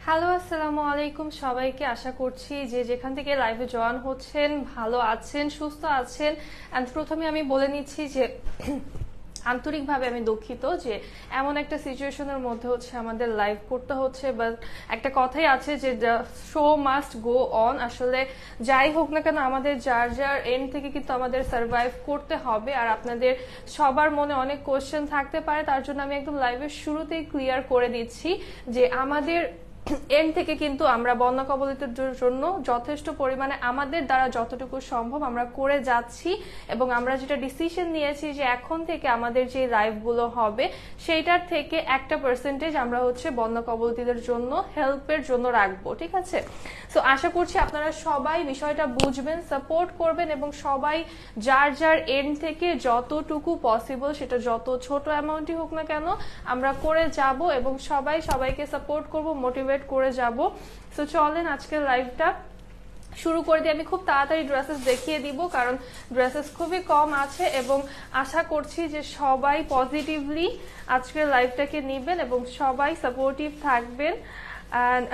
Hello, আসসালামু আলাইকুম সবাইকে। আশা করছি যে যেখান থেকে লাইভে জয়েন হচ্ছেন ভালো আছেন, সুস্থ আছেন। অ্যান্ড প্রথমে আমি বলে নিচ্ছি যে আন্তরিকভাবে আমি দুঃখিত যে এমন একটা সিচুয়েশনের মধ্যে হচ্ছে আমাদের লাইভ করতে হচ্ছে, বাট একটা কথাই আছে যে শো মাস্ট গো অন। আসলে যাই হোক না কেন আমাদের যার যার এন্ড থেকে কিন্তু আমাদের সার্ভাইভ করতে হবে। আর আপনাদের সবার মনে অনেক কোয়েশ্চেন থাকতে পারে, তার জন্য আমি একদম লাইভের শুরুতেই ক্লিয়ার করে দিচ্ছি যে আমাদের এন্ড থেকে কিন্তু আমরা বন্যা কবলিতদের জন্য যথেষ্ট পরিমাণে আমাদের দ্বারা যতটুকু সম্ভব আমরা করে যাচ্ছি, এবং আমরা যেটা ডিসিশন নিয়েছি যে এখন থেকে আমাদের যে লাইভগুলো হবে সেইটার থেকে একটা পার্সেন্টেজ আমরা হচ্ছে বন্যা কবলিতদের জন্য হেল্পের জন্য রাখবো, ঠিক আছে? সো আশা করছি আপনারা সবাই বিষয়টা বুঝবেন, সাপোর্ট করবেন, এবং সবাই যার যার এন্ড থেকে যতটুকু পসিবল, সেটা যত ছোট অ্যামাউন্টই হোক না কেন, আমরা করে যাব এবং সবাই সবাইকে সাপোর্ট করব, মোটিভেট করে যাব। সো চলেন আজকের লাইভটা শুরু করে দিয়ে আমি খুব তাড়াতাড়ি ড্রেসেস দেখিয়ে দিব, কারণ ড্রেসেস খুবই কম আছে এবং আশা করছি যে সবাই পজিটিভলি আজকের লাইভটাকে নেবেন এবং সবাই সাপোর্টিভ থাকবেন। And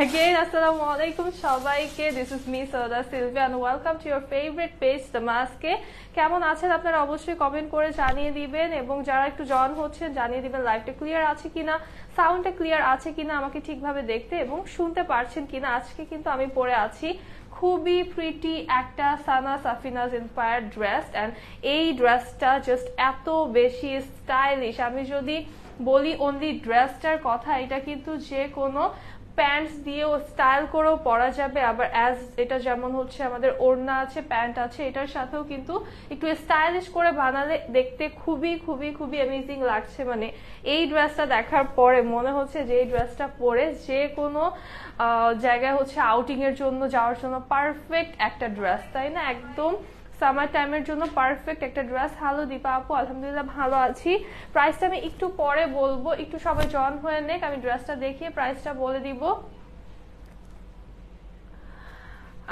again, assalamu alaikum সবাইকে, this is me Sauda Sylvia and welcome to your favorite page Damaske। কেমন আছেন আপনারা অবশ্যই কমেন্ট করে জানিয়ে দিবেন, এবং যারা একটু জয়েন হচ্ছেন জানিয়ে দিবেন লাইভটা ক্লিয়ার আছে কিনা, সাউন্ডটা ক্লিয়ার আছে কিনা, আমাকে ঠিকভাবে দেখতে এবং শুনতে পারছেন কিনা। আজকে কিন্তু আমি পরে আছি খুবই প্রিটি একটা সানা সাফিনাজ ইন্সপায়ার্ড ড্রেস, অ্যান্ড এই ড্রেসটা জাস্ট এত বেশি স্টাইলিশ। আমি যদি বলি অনলি ড্রেসটার কথা, এটা কিন্তু যে কোনো প্যান্টস দিয়েও স্টাইল করেও পরা যাবে, আবার অ্যাজ এটা যেমন হচ্ছে আমাদের ওড়না আছে, প্যান্ট আছে, এটার সাথেও কিন্তু একটু স্টাইলিশ করে বানালে দেখতে খুবই খুবই খুবই অ্যামেজিং লাগছে। মানে এই ড্রেসটা দেখার পরে মনে হচ্ছে যে এই ড্রেসটা পরে যে কোনো জায়গায় হচ্ছে আউটিং এর জন্য যাওয়ার জন্য পারফেক্ট একটা ড্রেস, তাই না? একদম সামার টাইমের জন্য পারফেক্ট একটা ড্রেস। হ্যালো দীপা আপু, আলহামদুলিল্লাহ ভালো আছি। প্রাইসটা আমি একটু পরে বলবো, একটু সবাই জয়েন হয়ে নেক, আমি ড্রেসটা দেখিয়ে প্রাইসটা বলে দিব।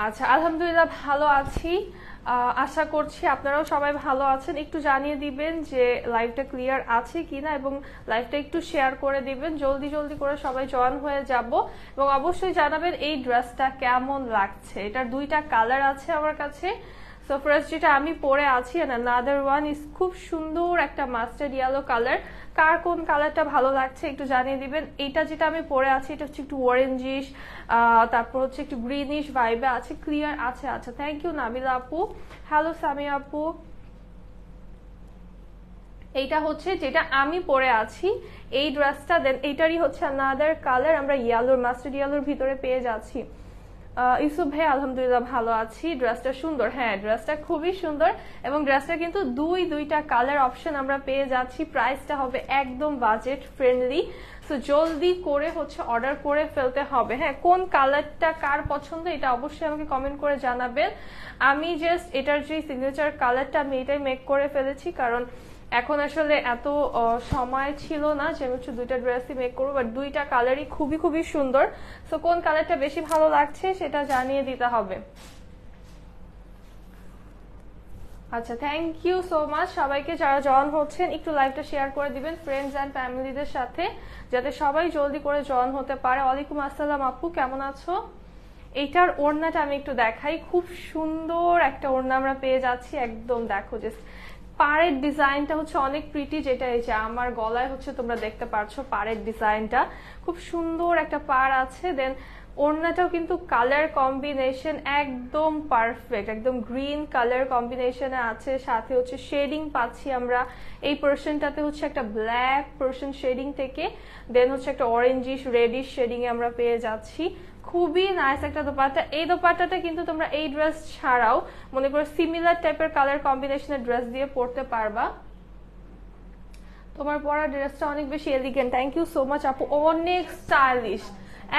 আচ্ছা, আলহামদুলিল্লাহ ভালো আছি, আশা করছি আপনারাও সবাই ভালো আছেন। একটু জানিয়ে দিবেন যে লাইভটা ক্লিয়ার আছে কিনা এবং লাইভটা একটু শেয়ার করে দিবেন, জলদি জলদি করে সবাই জয়েন হয়ে যাব। এবং অবশ্যই জানাবেন এই ড্রেসটা কেমন লাগছে। এটার দুইটা কালার আছে আমার কাছে। সো ফার্স্ট যেটা আমি পরে আছি, another one is খুব সুন্দর একটা মাস্টার্ড ইয়েলো কালার। কার কোন কালারটা ভালো লাগছে একটু জানিয়ে দিবেন। এইটা যেটা আমি পরে আছি এটা হচ্ছে একটু অরেঞ্জিশ, তারপর হচ্ছে একটু গ্রিনিশ ভাইবে আছে। ক্লিয়ার আছে? আচ্ছা, থ্যাংক ইউ নাবিলা আপু। হ্যালো সামি আপু। এইটা হচ্ছে যেটা আমি পরে আছি এই ড্রেসটা, দেন এইটারই হচ্ছে another কালার আমরা ইয়েলোর, মাস্টার্ড ইয়েলোর ভিতরে পেয়ে যাচ্ছি। ইউসুফ ভাই আলহামদুলিল্লাহ ভালো আছি। ড্রেসটা সুন্দর, হ্যাঁ ড্রেসটা খুবই সুন্দর, এবং ড্রেসটা কিন্তু দুইটা কালার অপশন আমরা পেয়ে যাচ্ছি। প্রাইসটা হবে একদম বাজেট ফ্রেন্ডলি। সো জলদি করে হচ্ছে অর্ডার করে ফেলতে হবে। হ্যাঁ, কোন কালারটা কার পছন্দ এটা অবশ্যই আমাকে কমেন্ট করে জানাবেন। আমি জাস্ট এটার যে সিগনেচার কালারটা আমি এটাই মেক করে ফেলেছি, কারণ এখন আসলে এত সময় ছিল না যে আমি হচ্ছে দুইটা ড্রেসই মেক করবো, বাট দুইটা কালারই খুবই খুবই সুন্দর। সো কোন কালারটা বেশি ভালো লাগছে সেটা জানিয়ে দিতে হবে। আচ্ছা, থ্যাংক ইউ সো মাচ সবাইকে যারা জয়েন হচ্ছেন। একটু লাইভটা শেয়ার করে দিবেন ফ্রেন্ডস অ্যান্ড ফ্যামিলিদের সাথে, যাতে সবাই জলদি করে জয়েন হতে পারে। ওয়ালাইকুম আসসালাম আপু, কেমন আছো? এইটার ওড়নাটা আমি একটু দেখাই, খুব সুন্দর একটা ওড়না আমরা পেয়ে যাচ্ছি। একদম দেখো যে পাড়ের ডিজাইনটা হচ্ছে অনেক প্রিটি, যেটা এই যে আমার গলায় হচ্ছে তোমরা দেখতে পাচ্ছ পাড়ের ডিজাইনটা খুব সুন্দর একটা পাড় আছে। দেন ওড়নাটাও কিন্তু কালার কম্বিনেশন একদম পারফেক্ট, একদম গ্রিন কালার কম্বিনেশনে আছে, সাথে হচ্ছে শেডিং পাচ্ছি আমরা। এই পোর্শনটাতে হচ্ছে একটা ব্ল্যাক পোর্শন শেডিং থেকে দেন হচ্ছে একটা অরেঞ্জিশ রেডিশ শেডিং এ আমরা পেয়ে যাচ্ছি। খুবই নাইস একটা দোপাট্টা। এই দোপাট্টাটা কিন্তু তোমরা এই ড্রেস ছাড়াও মনে করো সিমিলার টাইপের কালার কম্বিনেশনের ড্রেস দিয়ে পরতে পারবা। তোমার পরা ড্রেসটা অনেক বেশি elegant, thank you so much আপু, অনেক স্টাইলিশ।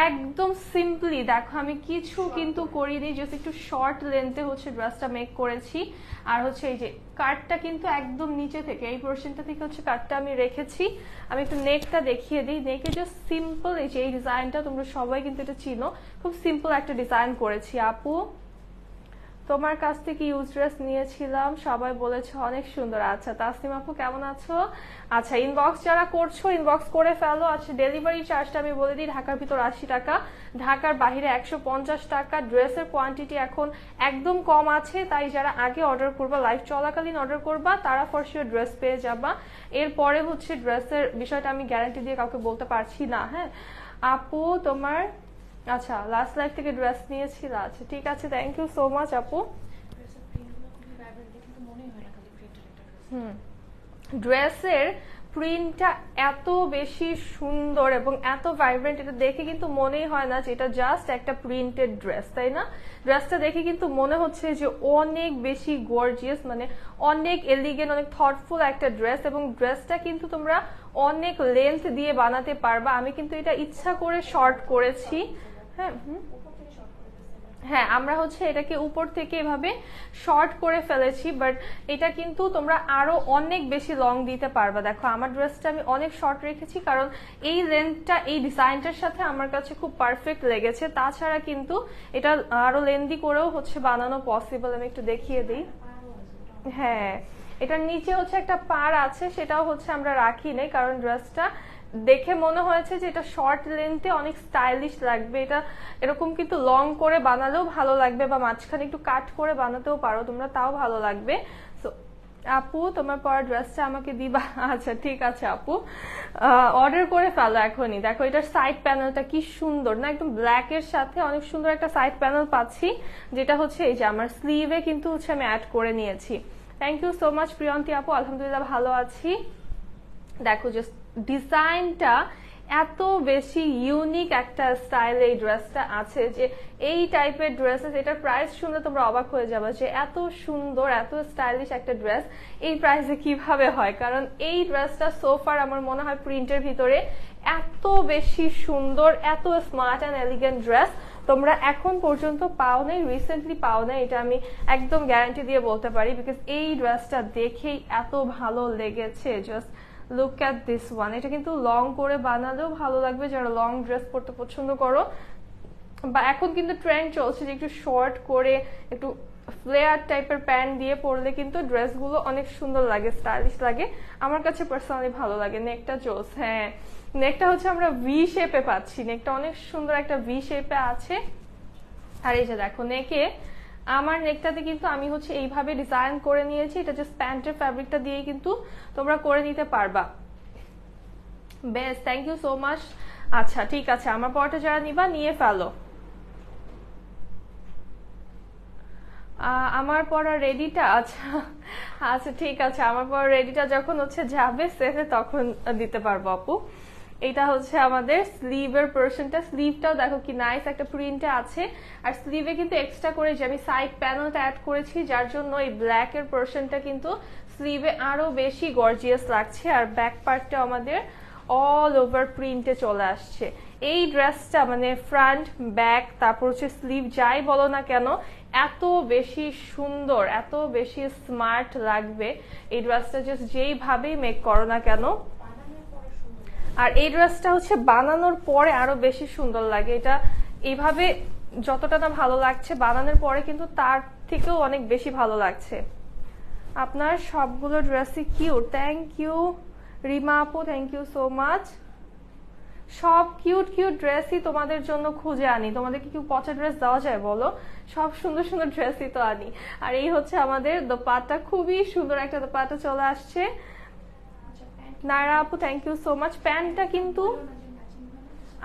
একদম সিম্পলি দেখো, আমি কিছু কিন্তু করিনি, জাস্ট একটু শর্ট লেন্থে হচ্ছে ড্রেসটা মেক করেছি। আর হচ্ছে এই যে কাটটা কিন্তু একদম নিচে থেকে এই পোর্শনটা থেকে হচ্ছে কাটটা আমি রেখেছি। আমি একটু নেকটা দেখিয়ে দিই। নেকে জাস্ট সিম্পল এই যে এই ডিজাইনটা তোমরা সবাই কিন্তু এটা চিনো, খুব সিম্পল একটা ডিজাইন করেছি আপু। তোমার কাছ থেকে ইউজ ড্রেস নিয়েছিলাম, সবাই বলেছে অনেক সুন্দর। আচ্ছা তাসনিম আপু কেমন আছো? আচ্ছা ইনবক্স যারা করছো ইনবক্স করে ফেলো। আচ্ছা ডেলিভারি চার্জটা আমি বলে দিই, ঢাকার ভিতর 80 টাকা, ঢাকার বাইরে 150 টাকা। ড্রেসের কোয়ান্টিটি এখন একদম কম আছে, তাই যারা আগে অর্ডার করবা, লাইভ চলাকালীন অর্ডার করবা, তারা ফর শিওর ড্রেস পেয়ে যাবা। এরপরে হচ্ছে ড্রেসের বিষয়টা আমি গ্যারান্টি দিয়ে কাউকে বলতে পারছি না। হ্যাঁ আপু তোমার আচ্ছা লাস্ট লাইফ থেকে ড্রেস নিয়েছিল। আচ্ছা ঠিক আছে, থ্যাংক ইউ সো মাচ আপু। ড্রেসের প্রিন্টটা এত বেশি সুন্দর এবং এত ভাইব্রেন্ট, এটা দেখে কিন্তু মনেই হয় না যে এটা জাস্ট একটা প্রিন্টেড ড্রেস, তাই না? ড্রেসটা দেখে কিন্তু মনে হচ্ছে যে অনেক বেশি গর্জিয়াস, মানে অনেক এলিগেন্ট, অনেক থটফুল একটা ড্রেস। এবং ড্রেসটা কিন্তু তোমরা অনেক লেন্থ দিয়ে বানাতে পারবা। আমি কিন্তু এটা ইচ্ছা করে শর্ট করেছি। হ্যাঁ হ্যাঁ আমরা হচ্ছে এটাকে উপর থেকে এভাবে শর্ট করে ফেলেছি, বাট এটা কিন্তু তোমরা আরো অনেক বেশি লং দিতে পারবা। দেখো আমার ড্রেসটা আমি অনেক শর্ট রেখেছি, কারণ এই লেন্থটা এই ডিজাইনটার সাথে আমার কাছে খুব পারফেক্ট লেগেছে। তাছাড়া কিন্তু এটা আরো লেন্দি করেও হচ্ছে বানানো পসিবল। আমি একটু দেখিয়ে দিই। হ্যাঁ এটার নিচে হচ্ছে একটা পাড় আছে, সেটাও হচ্ছে আমরা রাখি নাই, কারণ ড্রেসটা দেখে মনে হয়েছে যে এটা শর্ট লেন্থে অনেক স্টাইলিশ লাগবে। এটা এরকম কিন্তু লং করে বানালেও ভালো লাগবে, বা মাঝখানে একটু কাট করে বানাতেও পারো তোমরা, তাও ভালো লাগবে। সো আপু তোমার পরা ড্রেসটা আমাকে দিবা? আচ্ছা ঠিক আছে আপু, অর্ডার করে ফেলো এখনই। দেখো এটার সাইড প্যানেলটা কি সুন্দর না, একদম ব্ল্যাক এর সাথে অনেক সুন্দর একটা সাইড প্যানেল পাচ্ছি, যেটা হচ্ছে এই যে আমার স্লিভে কিন্তু হচ্ছে আমি অ্যাড করে নিয়েছি। Thank you so much Priyanti আপু, আলহামদুলিল্লাহ ভালো আছি। দেখো জাস্ট ডিজাইনটা এত বেশি ইউনিক একটা স্টাইল এই ড্রেসটা আছে, যে এই টাইপের ড্রেসেস এটার প্রাইস শুনলে তোমরা অবাক হয়ে যাবে যে এত সুন্দর এত স্টাইলিশ একটা ড্রেস এই প্রাইসে কিভাবে হয়। কারণ এই ড্রেসটা সোফার আমার মনে হয় প্রিন্টের ভিতরে এত বেশি সুন্দর, এত স্মার্ট অ্যান্ড এলিগেন্ট ড্রেস তোমরা এখন পর্যন্ত পাও নাই, রিসেন্টলি পাও নাই, এটা আমি একদম গ্যারান্টি দিয়ে বলতে পারি। বিকজ এই ড্রেসটা দেখেই এত ভালো লেগেছে। Just look at this one. এটা কিন্তু লং করে বানালেও ভালো লাগবে যারা লং ড্রেস পরতে পছন্দ করো, বা এখন কিন্তু ট্রেন্ড চলছে যে একটু শর্ট করে একটু ফ্লেয়ার টাইপের প্যান্ট দিয়ে পরলে কিন্তু ড্রেসগুলো অনেক সুন্দর লাগে, স্টাইলিশ লাগে। আমার কাছে পার্সোনালি ভালো লাগে। নেকটা চোস, হ্যাঁ নেকটা হচ্ছে আমরা ভি শেপে পাচ্ছি, নেকটা অনেক সুন্দর একটা ভি শেপে আছে। আর এই যে দেখো নেকে আমার নেকটাতে কিন্তু আমি হচ্ছে এইভাবে ডিজাইন করে নিয়েছি, এটা জাস্ট প্যান্টের ফ্যাব্রিকটা দিয়ে কিন্তু তোমরা করে নিতে পারবা। বেশ থ্যাংক ইউ সো মাচ। আচ্ছা ঠিক আছে, আমার পরটা যারা নিবা নিয়ে ফেলো। আমার পড়া রেডিটা, আচ্ছা আচ্ছা ঠিক আছে, আমার পড়া রেডিটা যখন হচ্ছে যাবে সেলে তখন দিতে পারবো আপু। এটা হচ্ছে আমাদের স্লিভের পোরশনটা, স্লিভটাও দেখো কি নাইস একটা প্রিন্টে আছে। আর স্লিভে কিন্তু এক্সট্রা করে যে আমি সাইড প্যানেলটা অ্যাড করেছি, যার জন্য এই ব্ল্যাক এর পোরশনটা কিন্তু স্লিভে আরো বেশি গর্জিয়াস লাগছে। আর ব্যাক পার্টটা আমাদের অল ওভার প্রিন্টে চলে আসছে। এই ড্রেসটা মানে ফ্রন্ট ব্যাক তারপর হচ্ছে স্লিভ যাই বলো না কেন এত বেশি সুন্দর, এত বেশি স্মার্ট লাগবে এই ড্রেসটা জাস্ট যেইভাবেই মেক করো না কেন। আর এই ড্রেসটা হচ্ছে বানানোর পরে আরো বেশি সুন্দর লাগে। এটা এইভাবে যতটা না ভালো লাগছে বানানোর পরে কিন্তু তার থেকেও অনেক বেশি ভালো লাগছে। আপনার সবগুলো ড্রেসই কিউট, থ্যাংক ইউ রিমা আপু, থ্যাংক ইউ সো মাচ। সব কিউট কিউট ড্রেসই তোমাদের জন্য খুঁজে আনি, তোমাদেরকে কি পচা ড্রেস দেওয়া যায় বলো? সব সুন্দর সুন্দর ড্রেসই তো আনি। আর এই হচ্ছে আমাদের দোপাট্টা, খুবই সুন্দর একটা দোপাট্টা চলে আসছে। নায়রা আপু থ্যাংক ইউ সো মাচ। প্যান্টটা কিন্তু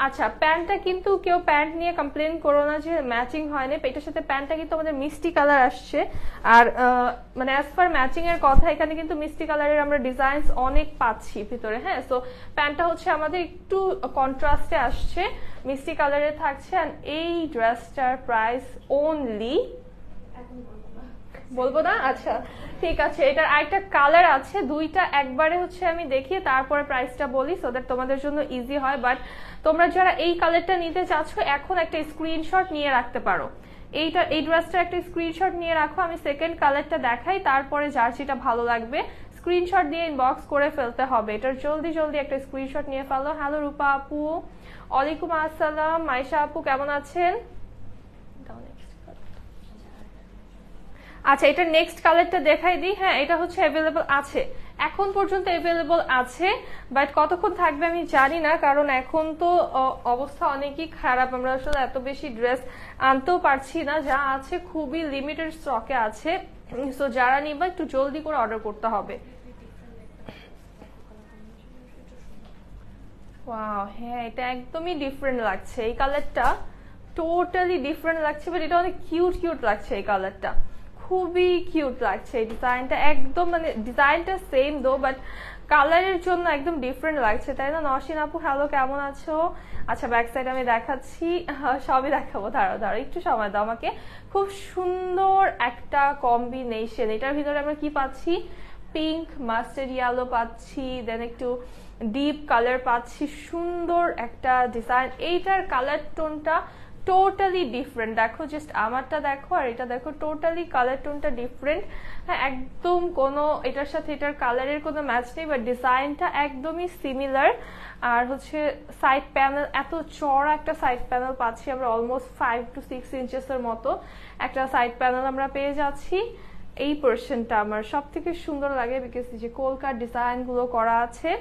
আচ্ছা প্যান্টটা কিন্তু কেউ প্যান্ট নিয়ে কমপ্লেন করো না যে ম্যাচিং হয় না, এটার সাথে প্যান্টটা কিন্তু আমাদের মিষ্টি কালার আসছে। আর মানে অ্যাজ পার ম্যাচিং এর কথা এখানে কিন্তু মিষ্টি কালারের আমরা ডিজাইন অনেক পাচ্ছি ভিতরে। হ্যাঁ সো প্যান্টটা হচ্ছে আমাদের একটু কন্ট্রাস্টে আসছে, মিষ্টি কালারে থাকছে। আর এই ড্রেসটার প্রাইস অনলি বলবো না, আচ্ছা ঠিক আছে, এটার আরেকটা কালার আছে, দুইটা একবারে হচ্ছে আমি দেখিয়ে তারপরে প্রাইসটা বলি সো দ্যাট তোমাদের জন্য ইজি হয়। বাট তোমরা যারা এই কালারটা নিতে চাচ্ছ এখন একটা স্ক্রিনশট নিয়ে রাখতে পারো, এই ড্রেসটা একটা স্ক্রিনশট নিয়ে রাখো। আমি সেকেন্ড কালারটা দেখাই, তারপরে যার যেটা ভালো লাগবে স্ক্রিনশট দিয়ে ইনবক্স করে ফেলতে হবে। এটার জলদি জলদি একটা স্ক্রিনশট নিয়ে ফেলো। হ্যালো রূপা আপু, ওয়ালাইকুম আসসালাম। মাইশা আপু কেমন আছেন? আচ্ছা, এটা নেক্সট কালারটা দেখাই দিই। হ্যাঁ, এটা হচ্ছে অ্যাভেলেবল আছে, এখন পর্যন্ত অ্যাভেলেবল আছে, বাট কতক্ষণ থাকবে আমি জানি না, কারণ এখন তো অবস্থা অনেকই খারাপ, আমরা আসলে এত বেশি ড্রেস আনতেও পারছি না, যা আছে খুবই লিমিটেড স্টকে আছে। সো যারা নিবা একটু জলদি করে অর্ডার করতে হবে। ওয়াও, হ্যাঁ এটা একদমই ডিফারেন্ট লাগছে, এই কালারটা টোটালি ডিফারেন্ট লাগছে, বাট এটা অনেক কিউট কিউট লাগছে, এই কালারটা খুবই কিউট লাগছে। এই ডিজাইনটা একদম মানে ডিজাইনটা সেম দো, বাট কালারের জন্য একদম ডিফারেন্ট লাগছে, তাই না? নওশিন আপু হ্যালো, কেমন আছো? আচ্ছা, ব্যাক সাইড আমি দেখাচ্ছি, সবই দেখাবো, দাঁড়াও দাঁড়াও একটু সময় দাও আমাকে। খুব সুন্দর একটা কম্বিনেশন, এটার ভিতরে আমরা কি পাচ্ছি? পিঙ্ক, মাস্টার্ড ইয়েলো পাচ্ছি, দেন একটু ডিপ কালার পাচ্ছি, সুন্দর একটা ডিজাইন। এইটার কালার টোনটা টোটালি ডিফারেন্ট, দেখো জাস্ট আমারটা দেখো আর এটা দেখো, টোটালি কালার টোনটা ডিফারেন্ট। হ্যাঁ, একদম কোনো এটার সাথে এটার কালারের কোনো ম্যাচ নেই, বাট ডিজাইনটা একদমই সিমিলার। আর হচ্ছে সাইড প্যানেল, এত চড়া একটা সাইড প্যানেল পাচ্ছি আমরা, অলমোস্ট 5 to 6 ইঞ্চেসের মতো একটা সাইড প্যানেল আমরা পেয়ে যাচ্ছি। এই পোর্শনটা আমার সব থেকে সুন্দর লাগে, বিকজ যে কলকার ডিজাইন গুলো করা আছে।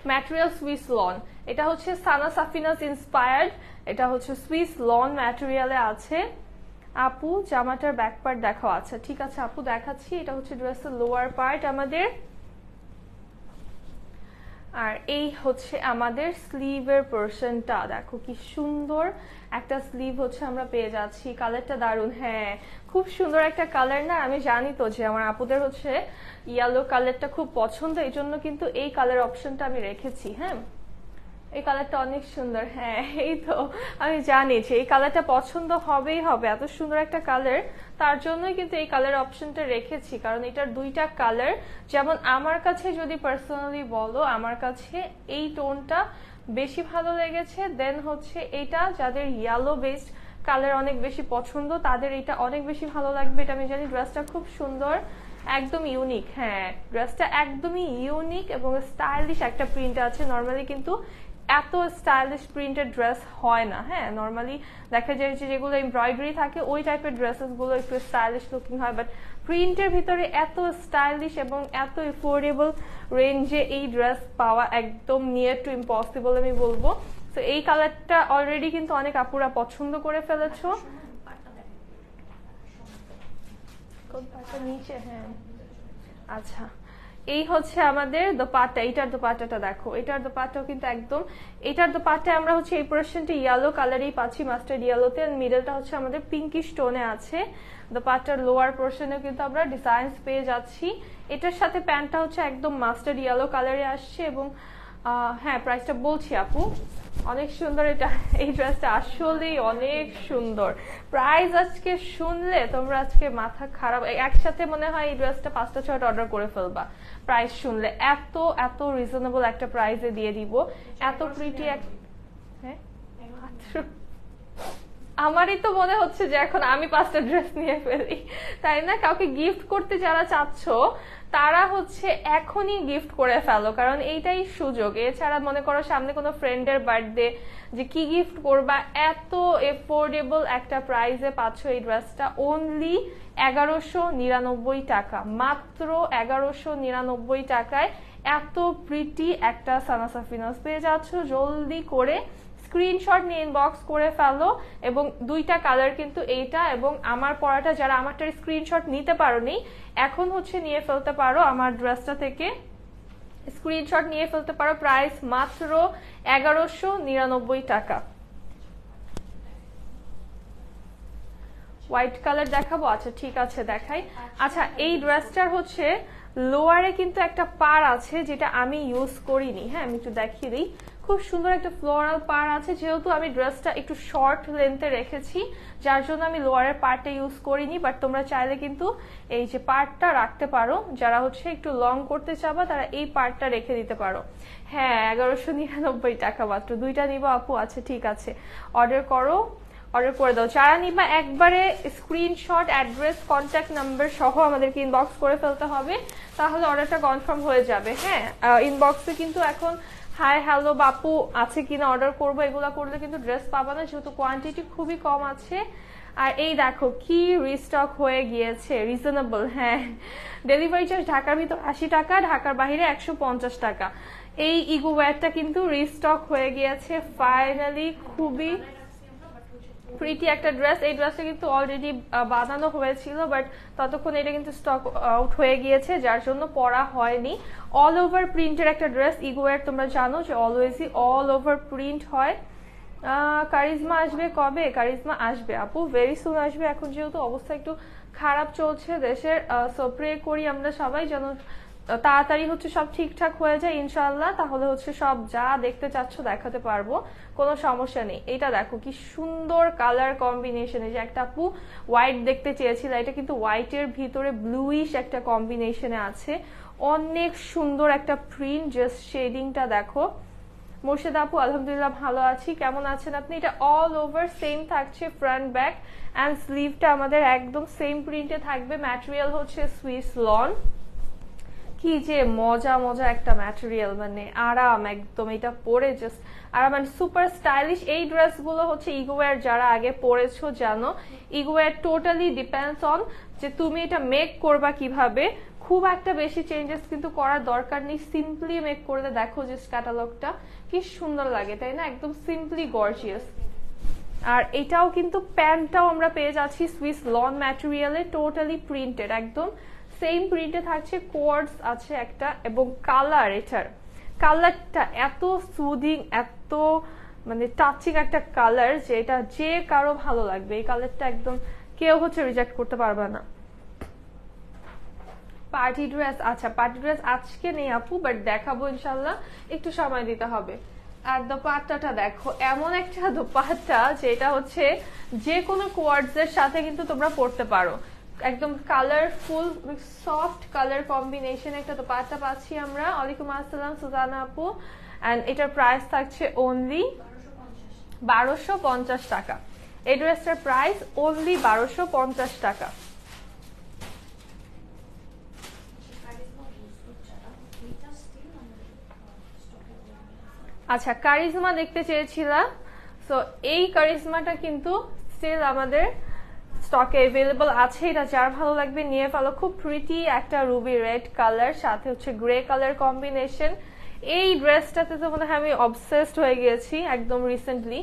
ম্যাটেরিয়াল সুইস লন, এটা হচ্ছে সানা সাফিনাস ইন্সপায়ার্ড, এটা হচ্ছে সুইস লন ম্যাটেরিয়ালে আছে। আপু জামাটার ব্যাক পার্ট দেখাও। আচ্ছা ঠিক আছে আপু, দেখাচ্ছি। এটা হচ্ছে ড্রেসের লোয়ার পার্ট আমাদের, আর এই হচ্ছে আমাদের স্লিভের পোর্শনটা, দেখো কি সুন্দর একটা স্লিভ হচ্ছে আমরা পেয়ে যাচ্ছি। কালারটা দারুণ, হ্যাঁ খুব সুন্দর একটা কালার না? আমি জানি তো যে আমার আপুদের হচ্ছে ইয়েলো কালারটা খুব পছন্দ, এই জন্য কিন্তু এই কালার অপশনটা আমি রেখেছি। হ্যাঁ, এই কালারটা অনেক সুন্দর, হ্যাঁ এই তো আমি জানি যে এই কালারটা পছন্দ হবেই হবে, এত সুন্দর একটা কালার, তার জন্যই কিন্তু এই কালার অপশনটা রেখেছি, কারণ এটার দুইটা কালার, যেমন আমার কাছে যদি পার্সোনালি বলো, আমার কাছে এই টোনটা বেশি ভালো লেগেছে, দেন হচ্ছে এটা যাদের ইয়েলো বেসড কালার অনেক বেশি পছন্দ তাদের এটা অনেক বেশি ভালো লাগবে, এটা আমি জানি। ড্রেসটা খুব সুন্দর, একদম ইউনিক, হ্যাঁ ড্রেসটা একদমই ইউনিক এবং স্টাইলিশ একটা প্রিন্ট আছে। নর্মালি কিন্তু এত স্টাইলিশ প্রিন্টেড ড্রেস হয় না। হ্যাঁ, নর্মালি দেখা যায় যে যেগুলো এমব্রয়ডারি থাকে ওই টাইপের ড্রেসেস গুলো একটু স্টাইলিশ লুকিং হয়, বাট প্রিন্টের ভিতরে এত স্টাইলিশ এবং এত এফোর্ডেবল রেঞ্জে এই ড্রেস পাওয়া একদম নিয়ার টু ইম্পসিবল আমি বলবো। তো এই কালারটা অলরেডি কিন্তু অনেক আপুরা পছন্দ করে ফেলেছো। নিচে, হ্যাঁ আচ্ছা, এই হচ্ছে আমাদের দোপাট্টা। এটার দোপাট্টাটা দেখো, এটার দোপাট্টাও কিন্তু একদম, এটার দোপাট্টা আমরা হচ্ছে এই পোর্শনটা ইয়েলো কালারেই পাচ্ছি, মাস্টার্ড ইয়েলোতে, মিডলটা হচ্ছে আমাদের পিঙ্কিশ টোনে আছে। দোপাট্টার লোয়ার পোর্শনেও কিন্তু আমরা ডিজাইনস পেয়ে যাচ্ছি। এটার সাথে প্যান্টটা হচ্ছে একদম মাস্টার্ড ইয়েলো কালারে আসছে, এবং হ্যাঁ প্রাইসটা বলছি আপু, অনেক সুন্দর এটা, এই ড্রেসটা আসলেই অনেক সুন্দর। প্রাইস আজকে শুনলে তোমরা আজকে মাথা খারাপ, একসাথে মনে হয় এই ড্রেসটা 5টা 6টা অর্ডার করে ফেলবা প্রাইস শুনলে, এত এত রিজনেবল একটা প্রাইসে দিয়ে দিব, এত প্রিটি। হ্যাঁ আমারই তো মনে হচ্ছে যে এখন আমি 5টা ড্রেস নিয়ে ফেলি, তাই না? কাউকে গিফট করতে যারা চাচ্ছ তারা হচ্ছে এখনই গিফট করে ফেলো, কারণ এইটাই সুযোগ। এছাড়া মনে করো সামনে কোনো ফ্রেন্ডের বার্থডে, যে কি গিফট করবা, এত এফোর্ডেবল একটা প্রাইসে পাচ্ছ এই ড্রেসটা, অনলি 1199 টাকা, মাত্র 1199 টাকায় এত প্রিটি একটা সানা সাফিনাস পেয়ে যাচ্ছ। জলদি করে স্ক্রিনশট নিয়ে ইনবক্স করে ফেলো, এবং দুইটা কালার কিন্তু এইটা এবং আমার পরাটা, যারা আমারটার স্ক্রিনশট নিতে পারোনি এখন হচ্ছে নিয়ে ফেলতে পারো, আমার ড্রেসটা থেকে স্ক্রিনশট নিয়ে ফেলতে পারো। প্রাইস মাত্র 1199 টাকা। হোয়াইট কালার দেখাবো? আচ্ছা ঠিক আছে দেখাই। আচ্ছা, এই ড্রেসটার হচ্ছে লোয়ারে কিন্তু একটা পার আছে যেটা আমি ইউজ করিনি। হ্যাঁ, আমি একটু দেখিয়ে দিই, খুব সুন্দর একটা ফ্লোরাল পার আছে, যেহেতু আমি ড্রেসটা একটু শর্ট লেন্থে রেখেছি যার জন্য আমি লোয়ারের পার্টটা ইউজ করিনি, বাট তোমরা চাইলে কিন্তু এই যে পার্টটা রাখতে পারো, যারা হচ্ছে একটু লং করতে চাবা তারা এই পার্টটা রেখে দিতে পারো। হ্যাঁ 1199 টাকা মাত্র, দুইটা নিবো আপু? আচ্ছা ঠিক আছে, অর্ডার করো, অর্ডার করে দাও। যারা নিবা একবারে স্ক্রিনশট, অ্যাড্রেস, কন্ট্যাক্ট নাম্বার সহ আমাদেরকে ইনবক্স করে ফেলতে হবে, তাহলে অর্ডারটা কনফার্ম হয়ে যাবে। হ্যাঁ, ইনবক্সে কিন্তু এখন হাই হ্যালো বাপু, আছে কিনা অর্ডার করবো, এগুলা করলে কিন্তু ড্রেস পাবা না, যেহেতু কোয়ান্টিটি খুবই কম আছে। আর এই দেখো কি রিস্টক হয়ে গিয়েছে, রিজনেবল। হ্যাঁ, ডেলিভারি চার্জ ঢাকার ভিতর 80 টাকা, ঢাকার বাইরে 150 টাকা। এই ইগো ওয়্যারটা কিন্তু রিস্টক হয়ে গিয়েছে ফাইনালি। খুবই প্রিটি একটা ড্রেস। এই ড্রেসটা কিন্তু অলরেডি বানানো হয়েছিল, বাট ততক্ষণ এটা কিন্তু স্টক আউট হয়ে গিয়েছে, যার জন্য পরা হয়নি। অল ওভার প্রিন্টের একটা ড্রেস। ইগোয়ার তোমরা জানো যে অলওয়েজই অল ওভার প্রিন্ট হয়। কারিজমা আসবে কবে? কারিজমা আসবে আপু, ভেরি সুন আসবে। এখন যেহেতু অবস্থা একটু খারাপ চলছে দেশের, সো প্রে করি আমরা সবাই যেন তাড়াতাড়ি হচ্ছে সব ঠিকঠাক হয়ে যায় ইনশাল্লাহ, তাহলে হচ্ছে সব যা দেখতে চাচ্ছ দেখাতে পারবো, কোনো সমস্যা নেই। এটা দেখো কি সুন্দর কালার কম্বিনেশনে, যে একটা আপু হোয়াইট দেখতে চেয়েছিল, এটা কিন্তু হোয়াইটের ভিতরে ব্লুইশ একটা কম্বিনেশনে আছে, অনেক সুন্দর একটা প্রিন্ট। জাস্ট শেডিংটা দেখো। মোর্শেদ আপু আলহামদুলিল্লাহ ভালো আছি, কেমন আছেন আপনি? এটা অল ওভার সেম থাকছে, ফ্রন্ট ব্যাক অ্যান্ড স্লিভটা আমাদের একদম সেম প্রিন্টে থাকবে। ম্যাটেরিয়াল হচ্ছে সুইস লন। কি যে মজা মজা একটা ম্যাটেরিয়াল, মানে আরাম একদম, এটা পরে জাস্ট আরাম, মানে সুপার স্টাইলিশ। এই ড্রেসগুলো হচ্ছে ইগোওয়্যার যারা আগে পরেছো জানো, ইগোওয়্যার টোটালি ডিপেন্ডস অন যে তুমি এটা মেক করবা কিভাবে। খুব একটা বেশি চেঞ্জেস কিন্তু করার দরকার নেই, সিম্পলি মেক করলে দেখো জাস্ট ক্যাটালগটা কি সুন্দর লাগে, তাই না? একদম সিম্পলি গর্জিয়াস। আর এটাও কিন্তু প্যান্টটাও আমরা পেয়ে যাচ্ছি সুইস লন ম্যাটেরিয়ালে, টোটালি প্রিন্টেড, একদম সেম প্রিন্টে থাকছে, কোয়ার্ডস আছে একটা, এবং কালার, এটার কালারটা এত সুদিং, এত মানে টাচিং একটা কালার, যে এটা যে কারো ভালো লাগবে। এই কালারটা একদম কেউ হচ্ছে রিজেক্ট করতে পারবে না। পার্টি ড্রেস, আচ্ছা পার্টি ড্রেস আজকে নেই আপু, বাট দেখাবো ইনশাল্লাহ, একটু সময় দিতে হবে। আর দোপাট্টাটা দেখো, এমন একটা দোপাট্টা যেটা হচ্ছে যে কোনো কোয়ার্ডস এর সাথে কিন্তু তোমরা পরতে পারো, একদম কালারফুল সফট কালার কম্বিনেশন একটা দোপাট্টা পাচ্ছি আমরা। ওয়ালাইকুম আসসালাম সুজানা আপু, এন্ড এটার প্রাইস থাকছে অনলি 1250 টাকা। এই ড্রেসটার প্রাইস অনলি 1250 টাকা। আচ্ছা, কারিজমা দেখতে চেয়েছিলাম, সো এই কারিজমাটা কিন্তু স্টিল আমাদের স্টকে অ্যাভেলেবল আছে। এটা যার ভালো লাগবে নিয়ে ফেলো। খুব প্রিটি একটা রুবি রেড কালার, সাথে হচ্ছে গ্রে কালার কম্বিনেশন। এই ড্রেসটাতে তো মনে হয় আমি অবসেসড হয়ে গিয়েছি একদম রিসেন্টলি,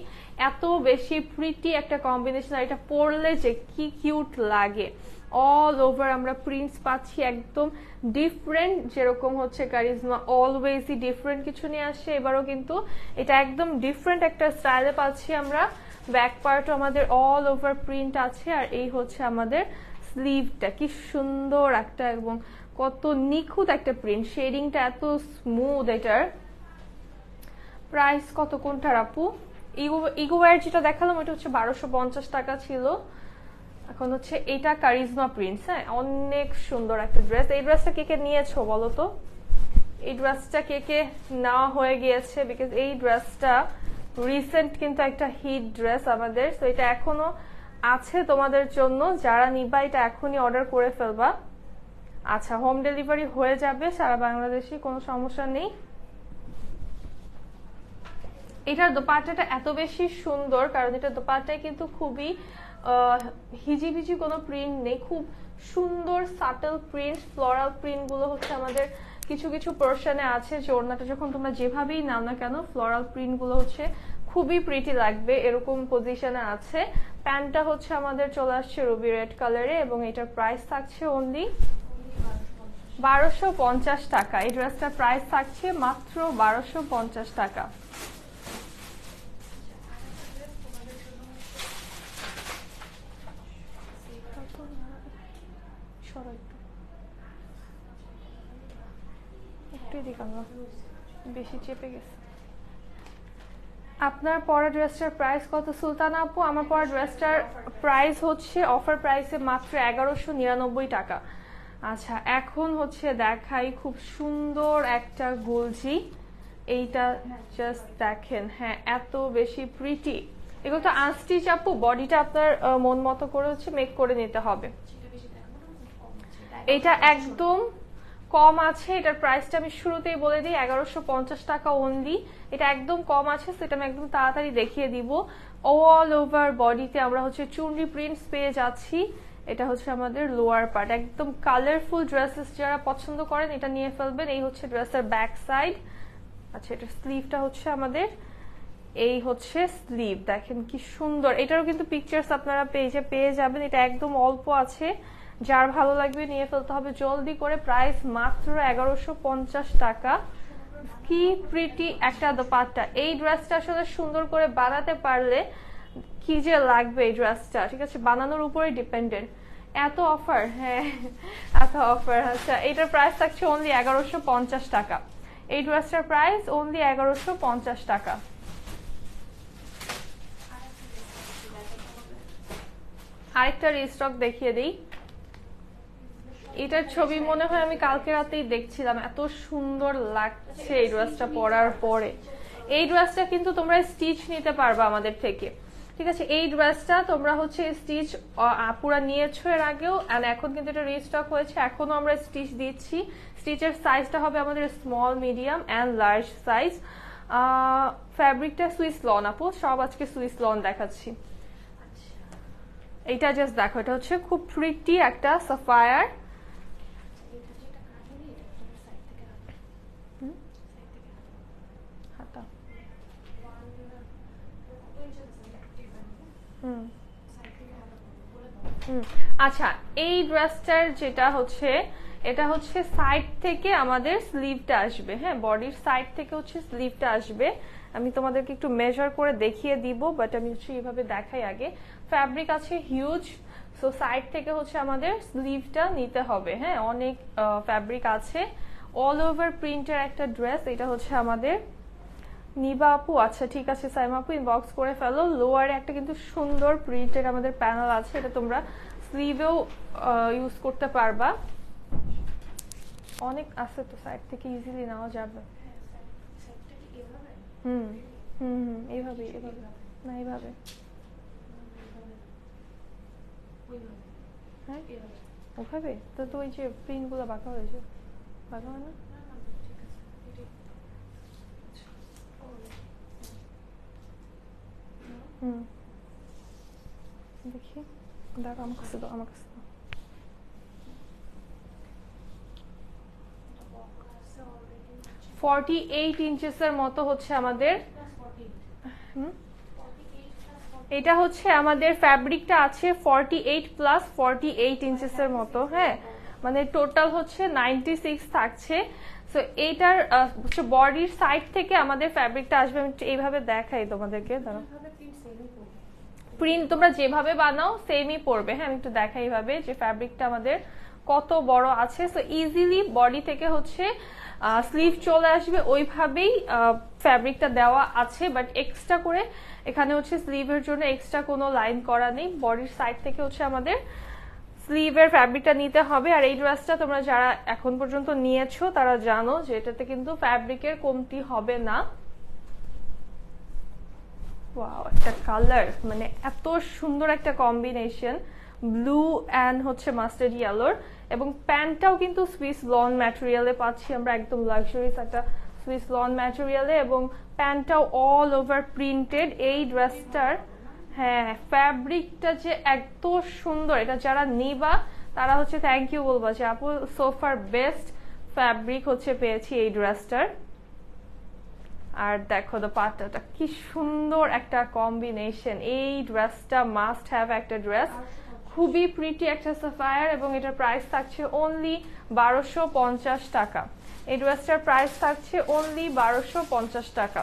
এত বেশি প্রিটি একটা কম্বিনেশন। আর এটা পরলে যে কি কিউট লাগে। অল ওভার আমরা প্রিন্টস পাচ্ছি একদম ডিফারেন্ট, যেরকম হচ্ছে কারিজমা অলওয়েজই ডিফারেন্ট কিছু নিয়ে আসে, এবারও কিন্তু এটা একদম ডিফারেন্ট একটা স্টাইলে পাচ্ছি আমরা। ব্যাক পার্টও আমাদের অল ওভার প্রিন্ট আছে, আর এই হচ্ছে আমাদের স্লিভটা, কি সুন্দর একটা এবং কত নিখুঁত একটা প্রিন্ট, শেডিংটা এত স্মুথ। এটার প্রাইস কত কোনটার আপু? ইগোওয়্যার যেটা দেখালাম ওটা হচ্ছে 1250 টাকা ছিল, এখন হচ্ছে এটা কারিজমা প্রিন্টস। হ্যাঁ, অনেক সুন্দর একটা ড্রেস। এই ড্রেসটা কে কে নিয়েছো বলো তো? এই ড্রেসটা কে কে নেওয়া হয়ে গিয়েছে? বিকজ এই ড্রেসটা রিসেন্ট কিন্তু একটা হিট ড্রেস আমাদের, তো এটা এখনো আছে তোমাদের জন্য, যারা নিবা এটা এখনই অর্ডার করে ফেলবা। আচ্ছা, হোম ডেলিভারি হয়ে যাবে সারা বাংলাদেশে, কোনো সমস্যা নেই। এটার দোপাট্টাটা এত বেশি সুন্দর, কারণ এটা দোপাট্টায় কিন্তু খুবই হিজিবিজি কোনো প্রিন্ট নেই, খুব সুন্দর সাটল প্রিন্ট। ফ্লোরাল প্রিন্ট গুলো হচ্ছে আমাদের কিছু কিছু পোর্শনে আছে, যে ওড়নাটা যখন তোমরা যেভাবেই নাও না কেন ফ্লোরাল প্রিন্ট গুলো হচ্ছে খুবই প্রিটি লাগবে, এরকম পজিশনে আছে। প্যান্টটা হচ্ছে আমাদের চলে আসছে রুবি রেড কালারে, এবং এটার প্রাইস থাকছে অনলি 1250 টাকা। এই ড্রেসটার প্রাইস থাকছে মাত্র 1250 টাকা। বেশি চেপে গেছে। আপনার পরা ড্রেসটার প্রাইস কত সুলতানা আপু? আমার পরা ড্রেসটার প্রাইস হচ্ছে অফার প্রাইসে মাত্র 1199 টাকা। আচ্ছা, এখন হচ্ছে দেখাই খুব সুন্দর একটা গুলজি। এইটা জাস্ট দেখেন, হ্যাঁ এত বেশি প্রিটি। এগুলো তো আনস্টিচ আপু, বডিটা আপনার মন মতো করে হচ্ছে মেক করে নিতে হবে। এটা একদম কম আছে, এটার প্রাইসটা আমি শুরুতেই বলে দিই 1150 টাকা অনলি। এটা একদম কম আছে, সেটা আমি একদম তাড়াতাড়ি দেখিয়ে দিব। অল ওভার বডিতে আমরা হচ্ছে চুনরি প্রিন্টস পেয়ে যাচ্ছি। এটা হচ্ছে আমাদের লোয়ার পার্ট, একদম কালারফুল ড্রেসেস যারা পছন্দ করেন এটা নিয়ে ফেলবেন। এই হচ্ছে ড্রেসের ব্যাক সাইড। আচ্ছা, এটা স্লিভটা হচ্ছে আমাদের, এই হচ্ছে স্লিভ, দেখেন কি সুন্দর। এটারও কিন্তু পিকচার্স আপনারা পেজে পেয়ে যাবেন। এটা একদম অল্প আছে, যার ভালো লাগবে নিয়ে ফেলতে হবে জলদি করে। প্রাইস মাত্র 1150 টাকা। কি প্রিটি একটা দোপাট্টা। এই ড্রেসটা আসলে সুন্দর করে বানাতে পারলে কি যে লাগবে এই ড্রেসটা, ঠিক আছে, বানানোর উপরে ডিপেন্ডেন্ট। এত অফার, হ্যাঁ এত অফার। আচ্ছা, এটার প্রাইস থাকছে অনলি 1150 টাকা। এই ড্রেসটার প্রাইস অনলি 1150 টাকা। আরেকটা রিস্টক দেখিয়ে দিই। এটার ছবি মনে হয় আমি কালকে রাতেই দেখছিলাম, এত সুন্দর লাগছে এই ড্রেসটা পরার পরে। এই ড্রেসটা কিন্তু তোমরা স্টিচ নিতে পারবা আমাদের থেকে, ঠিক আছে। এই ড্রেসটা তোমরা হচ্ছে স্টিচ পুরা নিয়েছো এর আগেও, এন্ড এখন কিন্তু এটা রিস্টক হয়েছে, এখনো আমরা স্টিচ দিচ্ছি। স্টিচের সাইজটা হবে আমাদের small, medium and large size. ফ্যাব্রিকটা সুইস লন আপু, সব আজকে সুইস লন দেখাচ্ছি। এইটা জাস্ট দেখো, এটা হচ্ছে খুব প্রিটি একটা সাফায়ার। আচ্ছা, এই ড্রেসটার যেটা হচ্ছে, এটা হচ্ছে সাইড থেকে আমাদের স্লিভটা আসবে, হ্যাঁ বডির সাইড থেকে হচ্ছে স্লিভটা আসবে। আমি তোমাদেরকে একটু মেজার করে দেখিয়ে দিব, বাট আমি হচ্ছে এইভাবে দেখাই আগে। ফ্যাব্রিক আছে হিউজ, সো সাইড থেকে হচ্ছে আমাদের স্লিভটা নিতে হবে, হ্যাঁ অনেক ফ্যাব্রিক আছে। অল ওভার প্রিন্টের একটা ড্রেস। এটা হচ্ছে আমাদের নিবা আপু, আচ্ছা ঠিক আছে সাইমা আপু ইনবক্স করে ফেলো। লোয়ারে একটা কিন্তু সুন্দর প্রিন্টের আমাদের প্যানেল আছে, এটা তোমরা স্লিভেও ইউজ করতে পারবা। অনেক আছে তো, সাইড থেকে ইজিলি নেওয়া যাবে। হুম হুম হুম, এইভাবে এইভাবে না, এইভাবে, হ্যাঁ ওভাবে তো। তো ওই যে প্রিন্ট গুলো বাঁকা হয়েছে, বাঁকা হয় না? হুম, দেখি, দেখো আমার কাছে দাও, আমার কাছে দাও। 48 ইঞ্চেসের মতো হচ্ছে আমাদের। এটা হচ্ছে আমাদের ফ্যাব্রিকটা আছে 48 প্লাস 48 ইঞ্চেসের মতো, হ্যাঁ মানে টোটাল হচ্ছে 96 থাকছে। সো এইটার হচ্ছে বডির সাইড থেকে আমাদের ফ্যাব্রিকটা আসবে। আমি এইভাবে দেখাই তোমাদেরকে, দাঁড়াও। প্রিন্ট তোমরা যেভাবে বানাও সেমই পড়বে, হ্যাঁ আমি একটু দেখাই এইভাবে যে ফ্যাব্রিকটা আমাদের কত বড় আছে। সো ইজিলি বডি থেকে হচ্ছে স্লিভ চলে আসবে, ওইভাবেই ফ্যাব্রিকটা দেওয়া আছে। বাট এক্সট্রা করে এখানে হচ্ছে স্লিভের জন্য এক্সট্রা কোনো লাইন করা নেই, বডির সাইড থেকে হচ্ছে আমাদের স্লিভের ফ্যাব্রিকটা নিতে হবে। আর এই ড্রেসটা তোমরা যারা এখন পর্যন্ত নিয়েছো তারা জানো যে এটাতে কিন্তু ফ্যাব্রিকের কমতি হবে না। ওয়াও, একটা কালার, মানে এত সুন্দর একটা কম্বিনেশন, ব্লু অ্যান্ড হচ্ছে মাস্টার্ড ইয়েলোর। এবং প্যান্টটাও কিন্তু সুইস লন ম্যাটেরিয়ালে পাচ্ছি আমরা, একদম লাক্সারিয়াস একটা সুইস লন ম্যাটেরিয়ালে, এবং প্যান্টটাও অল ওভার প্রিন্টেড। এই ড্রেসটার হ্যাঁ ফ্যাব্রিকটা যে এত সুন্দর, এটা যারা নিবা তারা হচ্ছে থ্যাংক ইউ বলবা যে আপু সোফার বেস্ট ফ্যাব্রিক হচ্ছে পেয়েছি এই ড্রেসটার। আর দেখো দোপাট্টাটা কি সুন্দর একটা কম্বিনেশন। এই ড্রেসটা মাস্ট হ্যাভ একটা ড্রেস, খুবই প্রিটি একটা সাফায়ার, এবং এটার প্রাইস থাকছে অনলি 1250 টাকা। এই ড্রেসটার প্রাইস থাকছে অনলি 1250 টাকা।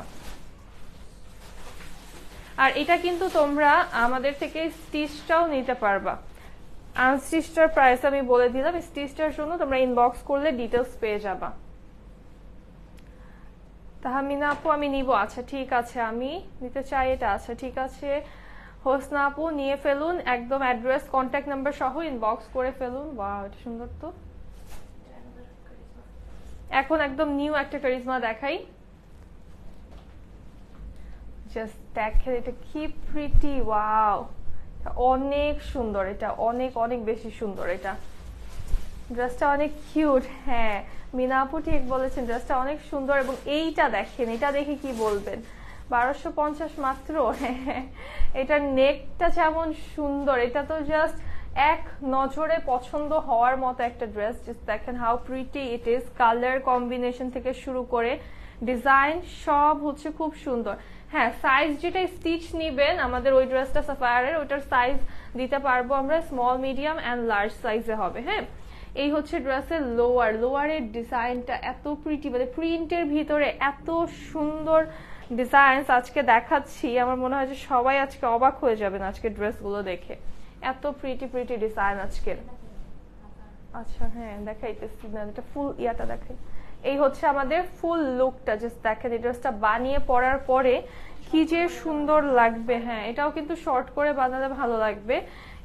আর এটা কিন্তু তোমরা আমাদের থেকে স্টিচটাও নিতে পারবা। আনস্টিচটার প্রাইস আমি বলে দিলাম, স্টিচটার জন্য তোমরা ইনবক্স করলে ডিটেলস পেয়ে যাবা। তাহমিনা আপু আমি নিব, আচ্ছা ঠিক আছে আমি নিতে চাই এটা, আচ্ছা ঠিক আছে। হোসনা আপু নিয়ে ফেলুন, একদম অ্যাড্রেস কন্ট্যাক্ট নাম্বার সহ ইনবক্স করে ফেলুন। ওয়াও এটা সুন্দর তো। এখন একদম নিউ একটা কারিজমা দেখাই, জাস্ট দেখেন এটা কি প্রিটি। ওয়াও অনেক সুন্দর, এটা অনেক অনেক বেশি সুন্দর। এটা ড্রেসটা অনেক কিউট। হ্যাঁ মিনা আপু ঠিক বলেছেন, ড্রেসটা অনেক সুন্দর। এবং এইটা দেখেন, এটা দেখে কি বলবেন, 1250 মাত্র। হ্যাঁ এটার নেকটা যেমন সুন্দর, এটা তো জাস্ট এক নজরে পছন্দ হওয়ার মতো একটা ড্রেস। জাস্ট দেখেন how pretty it is, colour combination থেকে শুরু করে ডিজাইন সব হচ্ছে খুব সুন্দর। হ্যাঁ সাইজ যেটা স্টিচ নিবেন আমাদের ওই ড্রেসটা সাফায়ারের, ওইটার সাইজ দিতে পারবো আমরা স্মল, মিডিয়াম অ্যান্ড লার্জ সাইজে হবে। হ্যাঁ এই হচ্ছে ড্রেসের লোয়ারের ডিজাইনটা এত প্রিটি, মানে প্রিন্টের ভিতরে এত সুন্দর ডিজাইন আজকে দেখাচ্ছি। আমার মনে হয় যে সবাই আজকে অবাক হয়ে যাবেন আজকে ড্রেসগুলো দেখে, এত প্রিটি ডিজাইন আজকের। আচ্ছা হ্যাঁ দেখাইতেছি না, এটা ফুল ইয়াটা দেখাই। এই হচ্ছে আমাদের ফুল লুকটা, জাস্ট দেখেন এই ড্রেসটা বানিয়ে পরার পরে কি যে সুন্দর লাগবে। হ্যাঁ এটাও কিন্তু শর্ট করে বানালে ভালো লাগবে।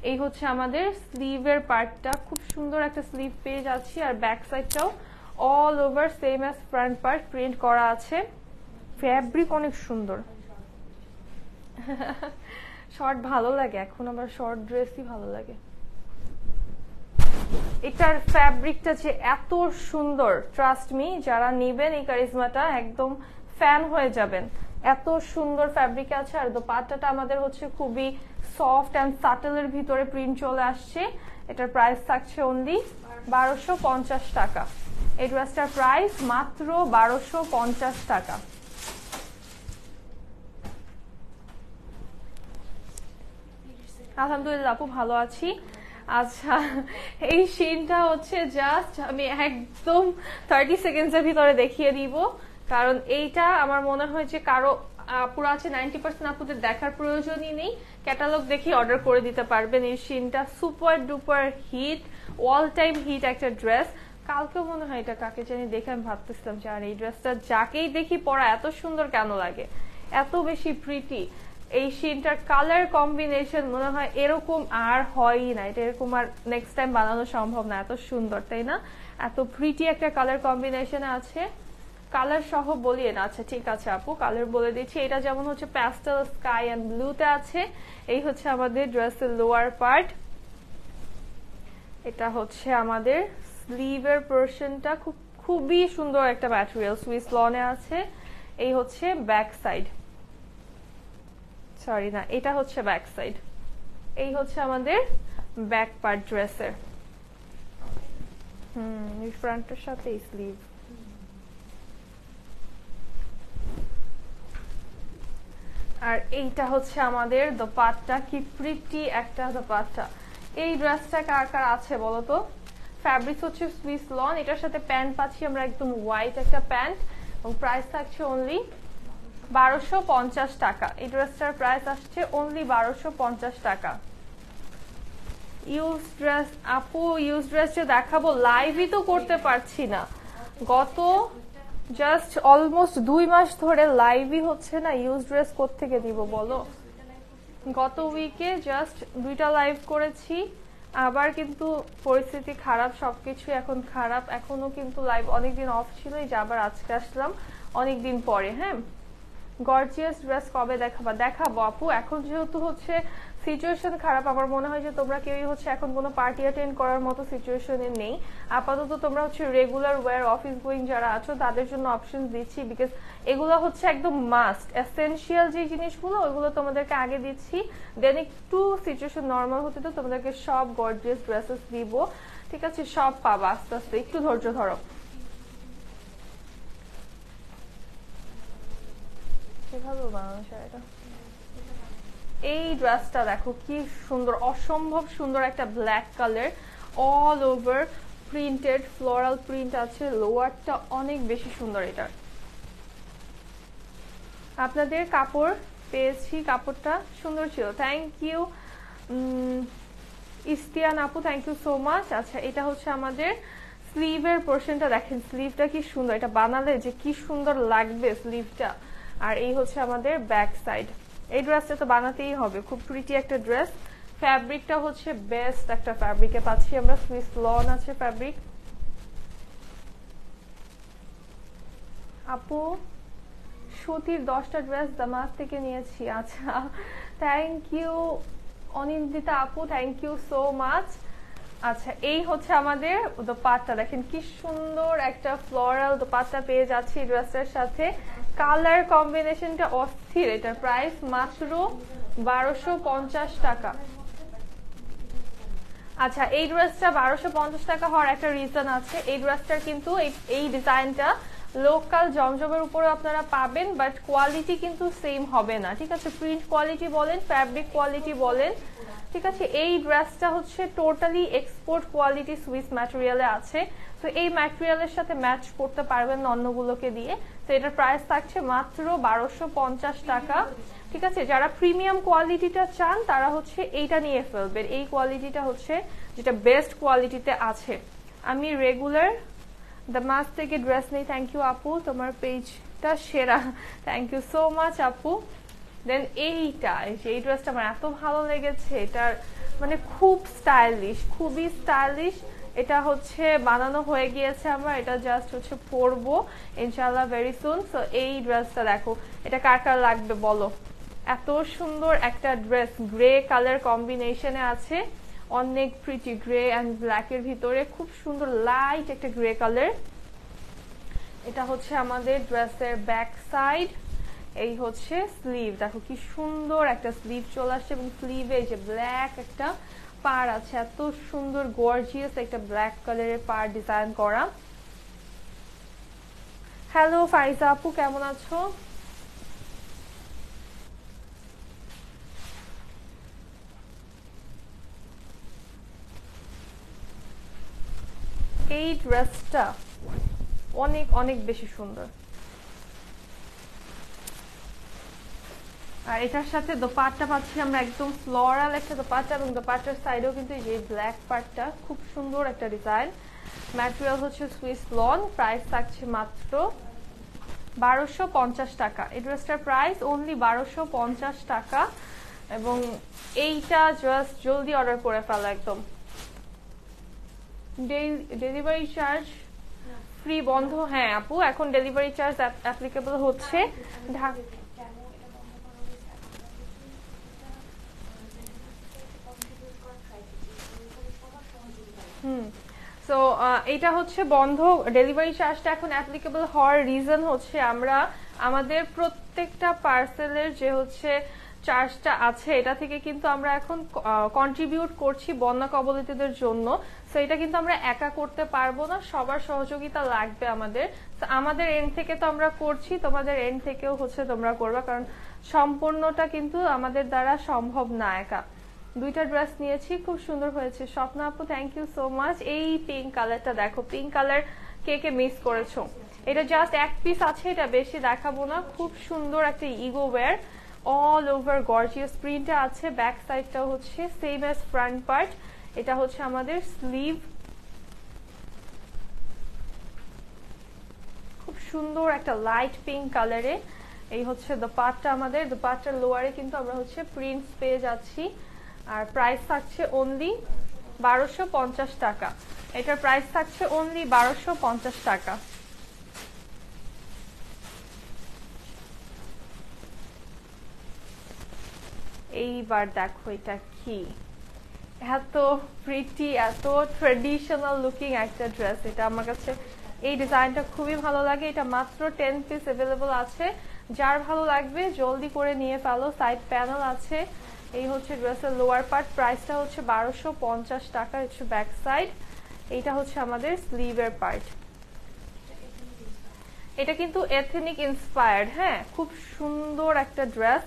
এই হচ্ছে আমাদের স্লিভের পার্টটা, খুব সুন্দর একটা স্লিভ পেয়ে যাচ্ছি। আর ব্যাক সাইডটাও all over same as front part print করা আছে। ফ্যাব্রিক অনেক সুন্দর। শর্ট ভালো লাগে, এখন আমার শর্ট ড্রেসই ভালো লাগে। এটার ফ্যাব্রিকটা যে এত সুন্দর, ট্রাস্ট মি যারা নিবেন এই কারিজমাটা একদম ফ্যান হয়ে যাবেন। এত সুন্দর ফ্যাব্রিক আছে। আর দোপাট্টাটা আমাদের হচ্ছে খুবই সফট অ্যান্ড সাটেলের ভিতরে প্রিন্ট চলে আসছে। এটার প্রাইস থাকছে অনলি 1250 টাকা। এই ড্রেসটার প্রাইস মাত্র 1250 টাকা। আলহামদুলিল্লাহ আপু ভালো আছি। আচ্ছা এই সিনটা হচ্ছে জাস্ট আমি একদম 30 সেকেন্ডসের ভিতরে দেখিয়ে দিব, কারণ এইটা আমার মনে হয় যে কারো পুরো আছে 90% আপুদের দেখার প্রয়োজনই নেই। ক্যাটালগ দেখে অর্ডার করে দিতে পারবেন। এই সিনটা super duper hit, all time hit একটা ড্রেস। কালকেও মনে হয় এটা কাকে জানি দেখে আমি ভাবতেছিলাম যে আর এই ড্রেসটা যাকেই দেখি পরা এত সুন্দর কেন লাগে, এত বেশি প্রিটি। এই সিনটার কালার কম্বিনেশন মনে হয় এরকম আর হয়ই না, এটা এরকম আর নেক্সট টাইম বানানো সম্ভব না, এত সুন্দর তাই না? এত প্রিটি একটা কালার কম্বিনেশনে আছে। কালার সহ বলিয়ে না? আচ্ছা ঠিক আছে আপু কালার বলে দিচ্ছি। এটা যেমন হচ্ছে প্যাস্টেল স্কাই এন্ড ব্লুতে আছে। এই হচ্ছে আমাদের ড্রেসের লোয়ার পার্ট। এটা হচ্ছে আমাদের স্লিভের পোরশনটা, খুবই সুন্দর একটা ম্যাটেরিয়াল, সুইস লনে আছে। এই হচ্ছে ব্যাক সাইড, সরি না এটা হচ্ছে ব্যাক সাইড। এই হচ্ছে আমাদের ব্যাক পার্ট ড্রেসের। এই ফ্রন্টের সাথে স্লিভ। আর এইটা হচ্ছে আমাদের দোপাট্টা, কি প্রিটি একটা দোপাট্টা। এই ড্রেসটা কার কার আছে বলতো? ফ্যাব্রিক হচ্ছে সুইস লন, এটার সাথে প্যান্ট পাচ্ছি আমরা একদম হোয়াইট একটা প্যান্ট, এবং প্রাইস থাকছে অনলি 1250 টাকা। এই ড্রেসটার প্রাইস আসছে অনলি 1250 টাকা। ইউজ ড্রেস আপু, ইউজ ড্রেস যে দেখাবো লাইভই তো করতে পারছি না, গত জাস্ট অলমোস্ট 2 মাস ধরে লাইভই হচ্ছে না। ইউজ ড্রেস কোত্থেকে দিব বলো? গত উইকে জাস্ট 2টা লাইভ করেছি, আবার কিন্তু পরিস্থিতি খারাপ, সবকিছু এখন খারাপ। এখনো কিন্তু লাইভ অনেকদিন অফ ছিল, এই যে আবার আজকে আসলাম অনেকদিন পরে। হ্যাঁ গর্জিয়াস ড্রেস কবে দেখাবো আপু। এখন যেহেতু হচ্ছে সিচুয়েশন খারাপ, আমার মনে হয় যে তোমরা কেউই হচ্ছে এখন কোনো পার্টি অ্যাটেন্ড করার মতো সিচুয়েশনে নেই। আপাতত তোমরা হচ্ছে রেগুলার ওয়্যার অফিস গোয়িং যারা আছো তাদের জন্য অপশন দিচ্ছি, বিকজ এগুলো হচ্ছে একদম মাস্ট এসেনশিয়াল যে জিনিসগুলো ওইগুলো তোমাদেরকে আগে দিচ্ছি। দেন একটু সিচুয়েশন নর্মাল হতে তো তোমাদেরকে সব গর্জিয়াস ড্রেসেস দিব, ঠিক আছে? সব পাবা আস্তে আস্তে, একটু ধৈর্য ধরো। কিভাবে বানানো এটা? এই ড্রেসটা দেখো কি সুন্দর, অসম্ভব সুন্দর একটা black colour, all over printed floral print আছে। লোয়ারটা অনেক বেশি সুন্দর। এটা আপনাদের কাপড় পেয়েছি, কাপড়টা সুন্দর ছিল, থ্যাংক ইউ ইস্তিয়ান আপু, থ্যাংক ইউ সো মাচ। আচ্ছা এটা হচ্ছে আমাদের স্লিভের পোর্শনটা, দেখেন স্লিভটা কি সুন্দর, এটা বানালে যে কি সুন্দর লাগবে স্লিভটা। আর এই হচ্ছে আমাদের ব্যাক সাইড। এই ড্রেসটা তো বানাতেই হবে, খুব প্রিটি একটা ড্রেস। ফ্যাব্রিকটা হচ্ছে বেস্ট একটা ফ্যাব্রিকে পাচ্ছি আমরা, সুইস লন আছে ফ্যাব্রিক। আপু সুতির 10টা ড্রেস দামাত থেকে নিয়েছি। আচ্ছা থ্যাংক ইউ অনিন্দিতা আপু, থ্যাংক ইউ সো মাচ। আচ্ছা, এই হচ্ছে আমাদের দোপাট্টা। দেখেন কি সুন্দর একটা ফ্লোরাল দোপাট্টা পেয়ে যাচ্ছি এই ড্রেসটার সাথে। কালার কম্বিনেশনটা অস্থির। এটার প্রাইস মাত্র 1250 টাকা। আচ্ছা, এই ড্রেসটা 1250 টাকা হওয়ার একটা রিজন আছে। এই ড্রেসটার কিন্তু এই ডিজাইনটা লোকাল জমজমের উপরে আপনারা পাবেন, বাট কোয়ালিটি কিন্তু সেম হবে না, ঠিক আছে? প্রিন্ট কোয়ালিটি বলেন, ফ্যাব্রিক কোয়ালিটি বলেন, ঠিক আছে? এই ড্রেসটা হচ্ছে টোটালি এক্সপোর্ট কোয়ালিটি সুইস ম্যাটেরিয়ালে আছে। তো এই ম্যাটেরিয়ালের সাথে ম্যাচ করতে পারবেন না অন্যগুলোকে দিয়ে। তো এটার প্রাইস থাকছে মাত্র 1250 টাকা, ঠিক আছে? যারা প্রিমিয়াম কোয়ালিটিটা চান তারা হচ্ছে এইটা নিয়ে ফেলবেন। এই কোয়ালিটিটা হচ্ছে যেটা বেস্ট কোয়ালিটিতে আছে। আমি রেগুলার দ্য মাস থেকে ড্রেস নেই। থ্যাংক ইউ আপু, তোমার পেজটা সেরা, থ্যাংক ইউ সো মাচ আপু। দেন এইটা, এই ড্রেসটা আমার এত ভালো লেগেছে। এটার মানে খুব স্টাইলিশ, খুবই স্টাইলিশ। এটা হচ্ছে বানানো হয়ে গিয়েছে আমার, এটা জাস্ট হচ্ছে পরবো ইনশাআল্লাহ ভেরি সুন। সো এই ড্রেসটা দেখো, এটা কার কার লাগবে বলো? এত সুন্দর একটা ড্রেস, গ্রে কালার কম্বিনেশনে আছে, অনেক প্রিটি গ্রে অ্যান্ড ব্ল্যাক এর ভিতরে খুব সুন্দর লাইট একটা গ্রে কালার। এটা হচ্ছে আমাদের ড্রেসের ব্যাক সাইড। এই হচ্ছে স্লিভ, দেখো কি সুন্দর একটা স্লিভ চলে আসছে, এবং স্লিভে এই যে ব্ল্যাক একটা পার আছে, এত সুন্দর গর্জিয়াস একটা ব্ল্যাক কালারের পার ডিজাইন করা। হ্যালো ফাইজা আপু, কেমন আছো? এই ড্রেসটা অনেক অনেক বেশি সুন্দর। আর এটার সাথে দোপাট্টা পাচ্ছি আমরা একদম ফ্লোরাল একটা দোপাট্টা, এবং দোপাট্টার সাইডেও কিন্তু এই যে ব্ল্যাক পার্টটা খুব সুন্দর একটা ডিজাইন। ম্যাটেরিয়াল হচ্ছে সুইস লন। প্রাইস থাকছে মাত্র 1250 টাকা। এই ড্রেসটার প্রাইস অনলি 1250 টাকা, এবং এইটা জাস্ট জলদি অর্ডার করে ফেলো একদম। ডেলিভারি চার্জ ফ্রি বন্ধ? হ্যাঁ আপু, এখন ডেলিভারি চার্জ অ্যাপ্লিকেবল হচ্ছে। সো এটা হচ্ছে বন্ধ। ডেলিভারি চার্জটা এখন অ্যাপ্লিকেবল হওয়ার রিজন হচ্ছে আমরা আমাদের প্রত্যেকটা পার্সেলের যে হচ্ছে চার্জটা আছে, এটা থেকে কিন্তু আমরা এখন কন্ট্রিবিউট করছি বন্যা কবলিতদের জন্য। সো এটা কিন্তু আমরা একা করতে পারবো না, সবার সহযোগিতা লাগবে আমাদের। আমাদের এন্ড থেকে তো আমরা করছি, তোমাদের এন্ড থেকেও হচ্ছে তোমরা করবা, কারণ সম্পূর্ণটা কিন্তু আমাদের দ্বারা সম্ভব না একা। দুইটা ড্রেস নিয়েছি, খুব সুন্দর হয়েছে। স্বপ্ন আপু থ্যাংক ইউ সো মাচ। এই পিঙ্ক কালারটা দেখো, পিঙ্ক কালার কে কে মিস করেছো? এটা জাস্ট এক পিস আছে, এটা বেশি দেখাবো না। খুব সুন্দর একটা ego wear, all over gorgeous প্রিন্টটা আছে। ব্যাক সাইডটা হচ্ছে সেম অ্যাজ ফ্রন্ট পার্ট। এটা হচ্ছে আমাদের স্লিভ, খুব সুন্দর একটা লাইট পিঙ্ক কালারে। এই হচ্ছে দোপাট্টা আমাদের। দোপাট্টার লোয়ারে কিন্তু আমরা হচ্ছে প্রিন্টস পেয়ে যাচ্ছি। আর প্রাইস থাকছে অনলি 1250 টাকা। এটার প্রাইস থাকছে অনলি 1250 টাকা। এইবার দেখো এটা কি, এত প্রিটি, এত ট্রেডিশনাল লুকিং একটা ড্রেস। এটা আমার কাছে এই ডিজাইনটা খুবই ভালো লাগে। এটা মাত্র 10 পিস অ্যাভেলেবল আছে, যার ভালো লাগবে জলদি করে নিয়ে ফেলো। সাইড প্যানেল আছে। এই হচ্ছে ড্রেসের লোয়ার পার্ট, প্রাইসটা হচ্ছে 1250 টাকা। হচ্ছে ব্যাক সাইড। এইটা হচ্ছে আমাদের স্লিভের পার্ট। এটা কিন্তু এথনিক ইন্সপায়ার্ড, হ্যাঁ, খুব সুন্দর একটা ড্রেস,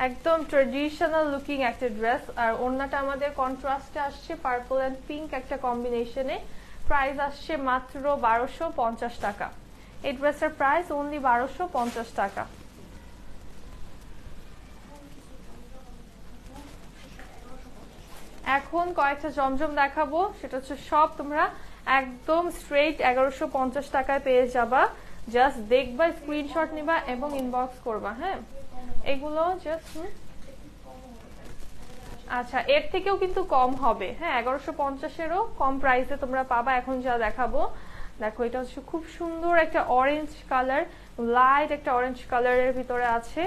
একদম ট্রেডিশনাল লুকিং একটা ড্রেস। আর ওড়নাটা আমাদের কন্ট্রাস্টে আসছে পার্পল এন্ড পিঙ্ক একটা কম্বিনেশনে। প্রাইস আসছে মাত্র 1250 টাকা। এই ড্রেসের প্রাইস অনলি 1250 টাকা। এখন কয়েকটা জমজম দেখাবো, সেটা হচ্ছে সব তোমরা একদম স্ট্রেট 1150 টাকায় পেয়ে যাবা। জাস্ট দেখবা, স্ক্রিনশট নিবা এবং ইনবক্স করবা। হ্যাঁ, এগুলো জাস্ট আচ্ছা, এর থেকেও কিন্তু কম হবে। হ্যাঁ, 1150-এরও কম প্রাইসে তোমরা পাবা এখন যা দেখাবো। দেখো, এটা হচ্ছে খুব সুন্দর একটা অরেঞ্জ কালার, লাইট একটা অরেঞ্জ কালারের ভিতরে আছে।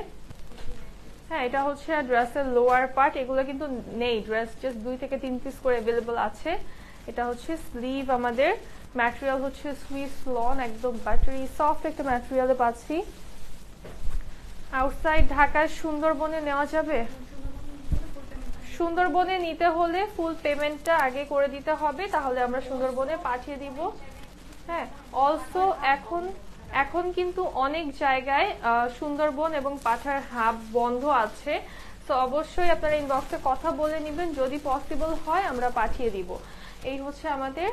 হ্যাঁ, এটা হচ্ছে ড্রেসের লোয়ার পার্ট। এগুলো কিন্তু নেই, ড্রেস জাস্ট 2 থেকে 3 পিস করে অ্যাভেলেবল আছে। এটা হচ্ছে স্লিভ আমাদের, ম্যাটেরিয়াল হচ্ছে সুইস লন, একদম বাটারি সফট একটা ম্যাটেরিয়ালে পাচ্ছি। আউটসাইড ঢাকায় সুন্দরবনে নেওয়া যাবে? সুন্দরবনে নিতে হলে ফুল পেমেন্টটা আগে করে দিতে হবে, তাহলে আমরা সুন্দরবনে পাঠিয়ে দিব। হ্যাঁ, অলসো এখন কিন্তু অনেক জায়গায় সুন্দরবন এবং পাঠার হাব বন্ধ আছে, তো অবশ্যই আপনারা ইনবক্সে কথা বলে নেবেন, যদি পসিবল হয় আমরা পাঠিয়ে দিব। এই হচ্ছে আমাদের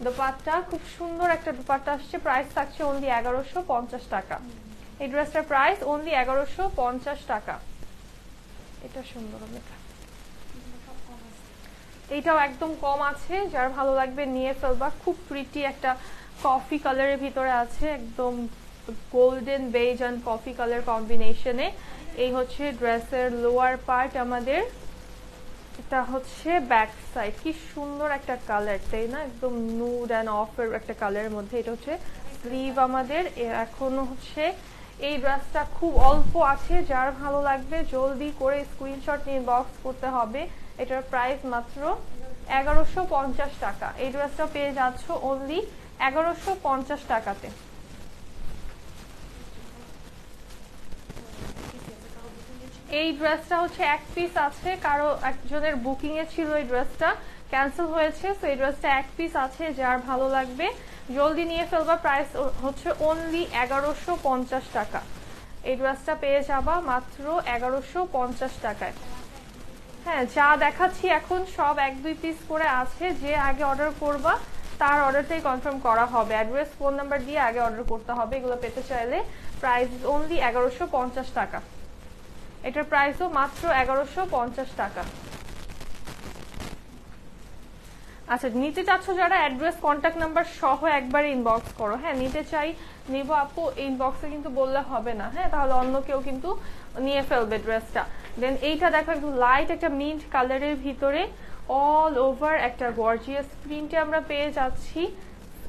দোপাট্টা, খুব সুন্দর একটা দোপাট্টা আসছে, প্রাইস থাকছে অনলি 1150 টাকা। এই ড্রেসটার প্রাইস অনলি 1150 টাকা। এটা সুন্দর, এইটাও একদম কম আছে, যার ভালো লাগবে নিয়ে ফেলবা। খুব প্রিটি একটা কফি কালারের ভিতরে আছে, একদম golden beige and coffee colour কম্বিনেশনে। এই হচ্ছে ড্রেসের লোয়ার পার্ট আমাদের, এটা হচ্ছে ব্যাক সাইড। কি সুন্দর একটা কালার, তাই না? একদম নুড অ্যান্ড অফের একটা কালারের মধ্যে। এটা হচ্ছে স্লিভ আমাদের। এখনো হচ্ছে এই ড্রেসটা খুব অল্প আছে, যার ভালো লাগবে জলদি করে স্ক্রিনশট নিয়ে বক্স করতে হবে। এটার প্রাইস মাত্র 1150 টাকা। এই ড্রেসটা পেয়ে যাচ্ছ অনলি 1150 টাকাতে। এই ড্রেসটা হচ্ছে এক পিস আছে, কারো একজনের বুকিং এ ছিল, এই ড্রেসটা ক্যান্সেল হয়েছে, তো এই ড্রেসটা এক পিস আছে, যার ভালো লাগবে জলদি নিয়ে ফেলবা। প্রাইস হচ্ছে অনলি 1150 টাকা। এই ড্রেসটা পেয়ে যাবা মাত্র 1150 টাকায়। হ্যাঁ, যা দেখাচ্ছি এখন সব 1-2 পিস করে আছে, যে আগে অর্ডার করবা তার অর্ডারটাই কনফার্ম করা হবে। অ্যাড্রেস, ফোন নাম্বার দিয়ে আগে অর্ডার করতে হবে এগুলো পেতে চাইলে। প্রাইস অনলি 1150 টাকা। এটার প্রাইসও মাত্র 1150 টাকা। আচ্ছা, নিতে চাচ্ছ যারা অ্যাড্রেস কন্ট্যাক্ট নাম্বার সহ একবার ইনবক্স করো। হ্যাঁ, নিতে চাই নিব আপু, ইনবক্সে কিন্তু বললে হবে না, হ্যাঁ, তাহলে অন্য কেউ কিন্তু নিয়ে ফেলবে ড্রেসটা। দেন এইটা দেখো, একটু লাইট একটা মিন্ট কালারের ভিতরে অল ওভার একটা গর্জিয়াস প্রিন্টে আমরা পেয়ে যাচ্ছি।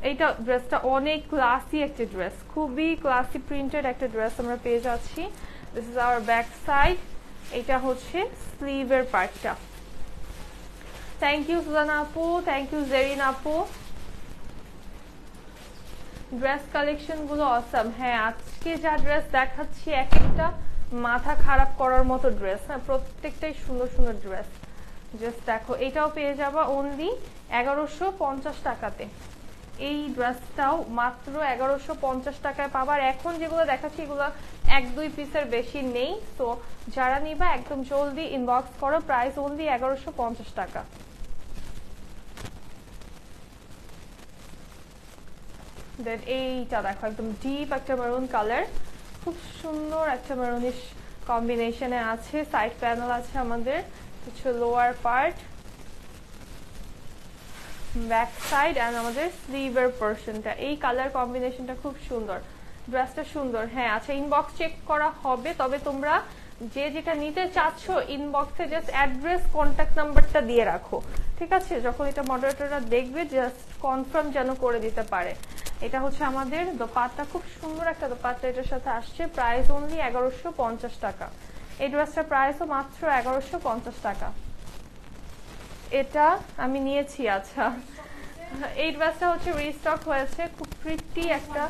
এইটা ড্রেসটা অনেক ক্লাসি একটা ড্রেস, খুবই ক্লাসি প্রিন্টেড একটা ড্রেস আমরা পেয়ে যাচ্ছি। This is our back side. এটা হচ্ছে স্লিভের পার্টটা। থ্যাংক ইউ সুজানা আপু, থ্যাংক ইউ জেরিন আপু। ড্রেস কালেকশন গুলো অসাম। হ্যাঁ, আজকে যা ড্রেস দেখাচ্ছি এক একটা মাথা খারাপ করার মতো ড্রেস। হ্যাঁ, প্রত্যেকটাই সুন্দর সুন্দর ড্রেস। জাস্ট দেখো, এটাও পেয়ে যাবা অনলি 1150 টাকাতে। এই ড্রেসটাও মাত্র 1150 টাকায় পাবার। এখন যেগুলো দেখাচ্ছি এগুলো 1-2 পিসের বেশি নেই, তো যারা নিবা একদম জলদি ইনবক্স করো। প্রাইস অনলি 1150 টাকা। দেন এইটা দেখো, একদম ডিপ একটা মেরুন কালার, খুব সুন্দর একটা মেরুনিশ কম্বিনেশনে আছে। সাইড প্যানেল আছে আমাদের, কিছু lower part, back side and আমাদের স্লিভের পোরশনটা। এই কালার কম্বিনেশনটা খুব সুন্দর, ড্রেসটা সুন্দর। হ্যাঁ, আচ্ছা, ইনবক্স চেক করা হবে, তবে তোমরা যে যেটা নিতে চাচ্ছ ইনবক্সে জাস্ট অ্যাড্রেস কন্ট্যাক্ট নাম্বারটা দিয়ে রাখো, ঠিক আছে? যখন এটা মডারেটররা দেখবে জাস্ট কনফার্ম যেন করে দিতে পারে। এটা হচ্ছে আমাদের দোপাট্টা, খুব সুন্দর একটা দোপাট্টা এটার সাথে আসছে। প্রাইস অনলি 1150 টাকা। এই ড্রেসটার প্রাইসও মাত্র 1150 টাকা। এটা আমি নিয়েছি। আচ্ছা, এই ড্রেসটা হচ্ছে রিস্টক হয়েছে, খুব প্রিটি একটা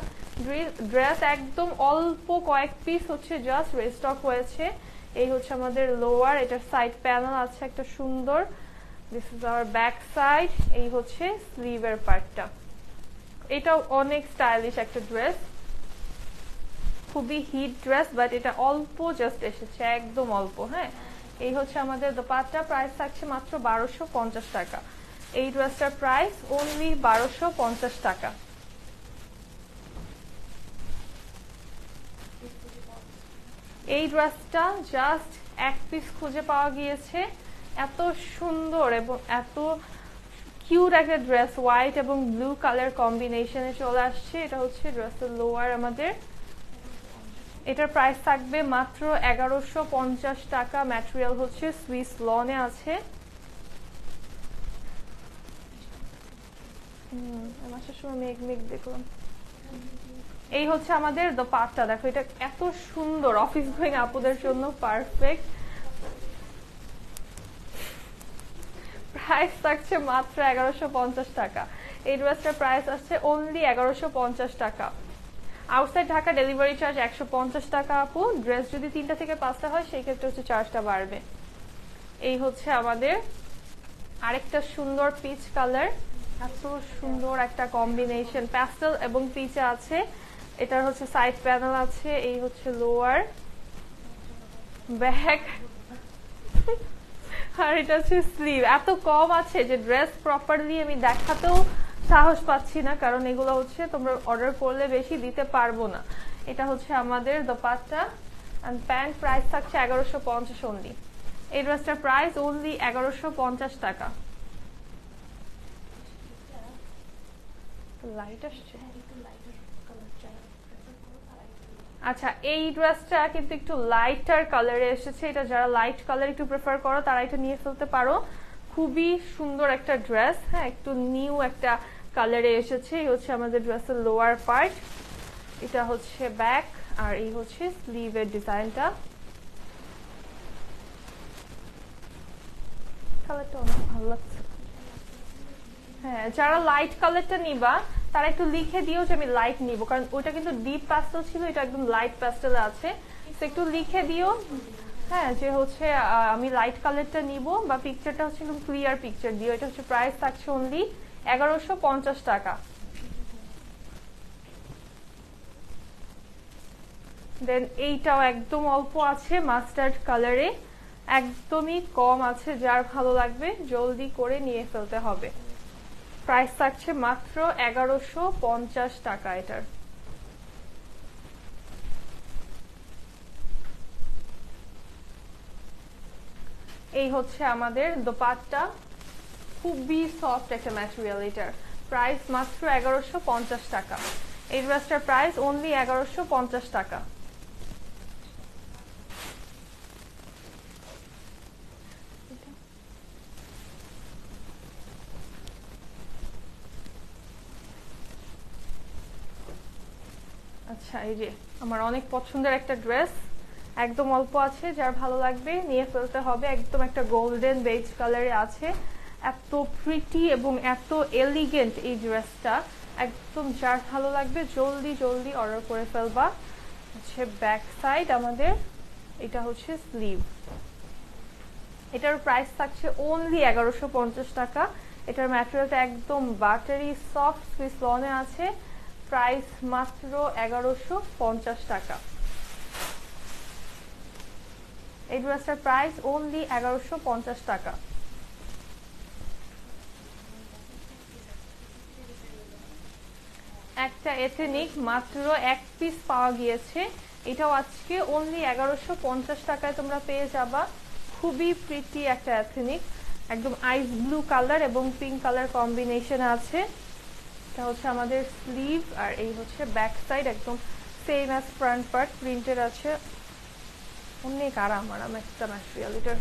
ড্রেস, একদম অল্প কয়েক পিস হচ্ছে জাস্ট রিস্টক হয়েছে। এই হচ্ছে আমাদের লোয়ার, এটার সাইড প্যানেল আছে একটা সুন্দর। This is our back side. এই হচ্ছে স্লিভের পার্টটা। এটাও অনেক স্টাইলিশ একটা ড্রেস, খুবই হিট ড্রেস, বাট এটা অল্প জাস্ট এসেছে, একদম অল্প। হ্যাঁ, এই হচ্ছে আমাদের দোপাট্টা। প্রাইস থাকছে মাত্র 1250 টাকা। এই ড্রেসটার প্রাইস অনলি 1250 টাকা। এই ড্রেসটা জাস্ট এক পিস খুঁজে পাওয়া গিয়েছে। এত সুন্দর এবং এত কিউট একটা ড্রেস, হোয়াইট এবং ব্লু কালার কম্বিনেশনে চলে আসছে। এটা হচ্ছে ড্রেসের লোয়ার আমাদের। এটার প্রাইস থাকবে মাত্র 1150 টাকা। ম্যাটেরিয়াল হচ্ছে সুইস লনে আছে। আসার সময় মেঘ মেঘ দেখলাম। এই হচ্ছে আমাদের দোপাট্টা, দেখো এটা এত সুন্দর, অফিস গোয়িং আপুদের জন্য পারফেক্ট। প্রাইস প্রাইস থাকছে মাত্র 1150 টাকা। এই ড্রেসটার প্রাইস আসছে অনলি 1150 টাকা। আউটসাইড ঢাকা ডেলিভারি চার্জ 150 টাকা আপু। ড্রেস যদি 3টা থেকে 5টা হয় সেই ক্ষেত্রে হচ্ছে চার্জটা বাড়বে। এই হচ্ছে আমাদের আরেকটা সুন্দর পিচ কালার, এত সুন্দর একটা কম্বিনেশন, প্যাস্টেল এবং পিচে আছে। এটার হচ্ছে সাইড প্যানেল আছে, এই হচ্ছে লোয়ার, ব্যাক, আর এটা হচ্ছে স্লিভ। এত কম আছে যে ড্রেস প্রপারলি আমি দেখাতেও সাহস পাচ্ছি না, কারণ এগুলো হচ্ছে তোমরা অর্ডার করলে বেশি দিতে পারবো না। এটা হচ্ছে আমাদের দোপাট্টা এন্ড প্যান্ট, প্রাইস থাকছে 1150 অনলি। এই ড্রেসটার প্রাইস অনলি 1150 টাকা। লাইট আসছে, আচ্ছা এই ড্রেসটা কিন্তু একটু লাইটার কালারে এসেছে। এটা যারা লাইট কালার একটু প্রেফার করো তারা এটা নিয়ে ফেলতে পারো। খুবই সুন্দর একটা ড্রেস, হ্যাঁ একটু নিউ একটা কালারে এসেছে। এই হচ্ছে আমাদের ড্রেসের লোয়ার পার্ট, এটা হচ্ছে ব্যাক, আর এই হচ্ছে স্লিভের ডিজাইনটা। কালারটা অনেক ভালো লাগছে। হ্যাঁ যারা লাইট কালারটা নিবা তারা একটু লিখে দিও যে আমি লাইট নিব, কারণ ওইটা কিন্তু ডিপ প্যাস্টেল ছিল, এটা একদম লাইট প্যাস্টেল আছে। তো একটু লিখে দিও হ্যাঁ যে হচ্ছে আমি লাইট কালারটা নিব, বা পিকচারটা হচ্ছে একদম ক্লিয়ার পিকচার দিও। এটা হচ্ছে প্রাইস থাকছে অনলি 1150 টাকা। দেন এইটাও একদম অল্প আছে মাস্টার্ড কালারে, একদমই কম আছে, যার ভালো লাগবে জলদি করে নিয়ে ফেলতে হবে। প্রাইস থাকছে মাত্র 1150 টাকা এটার। এই হচ্ছে আমাদের দোপাট্টা, খুবই সফট একটা ম্যাটেরিয়াল। এটার প্রাইস মাত্র 1150 টাকা। এই ড্রেসটার প্রাইস অনলি 1150 টাকা। আচ্ছা এই যে আমার অনেক পছন্দের একটা ড্রেস, একদম অল্প আছে, যার ভালো লাগবে নিয়ে ফেলতে হবে। একদম একটা গোল্ডেন বেজ কালারে আছে, এত প্রিটি এবং এত এলিগেন্ট এই ড্রেসটা। একদম যার ভালো লাগবে জলদি জলদি অর্ডার করে ফেলবা। হচ্ছে ব্যাক সাইড আমাদের, এটা হচ্ছে স্লিভ। এটার প্রাইস থাকছে অনলি 1150 টাকা। এটার ম্যাটেরিয়ালটা একদম বাটারি সফট, সুইস লনে আছে। প্রাইস মাত্র 1150 টাকা। এই ড্রেসটার প্রাইস অনলি 1150 টাকা। একটা এথেনিক মাত্র এক পিস পাওয়া গিয়েছে, এটাও আজকে অনলি 1150 টাকায় তোমরা পেয়ে যাবা। খুবই প্রিটি একটা এথেনিক, একদম আইস ব্লু কালার এবং পিঙ্ক কালার কম্বিনেশন আছে। এটা হচ্ছে আমাদের স্লিভ, আর এই হচ্ছে ব্যাক সাইড, একদম same as front part, printed আছে। অনেক আরাম একটা ম্যাটেরিয়াল এটার।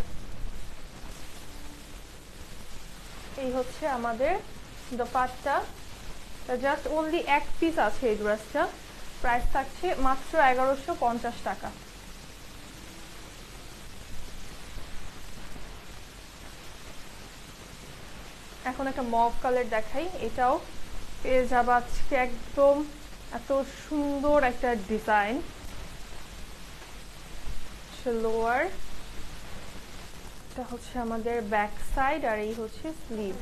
এই হচ্ছে আমাদের দোপাট্টা, জাস্ট অনলি এক পিস আছে এই ড্রেসটা। প্রাইস থাকছে মাত্র 1150 টাকা। এখন একটা মভ কালার দেখাই, এটাও পেয়ে যাবা আজকে একদম এত সুন্দর একটা ডিজাইন। লোয়ার, এটা হচ্ছে আমাদের ব্যাক সাইড, আর এই হচ্ছে স্লিভ।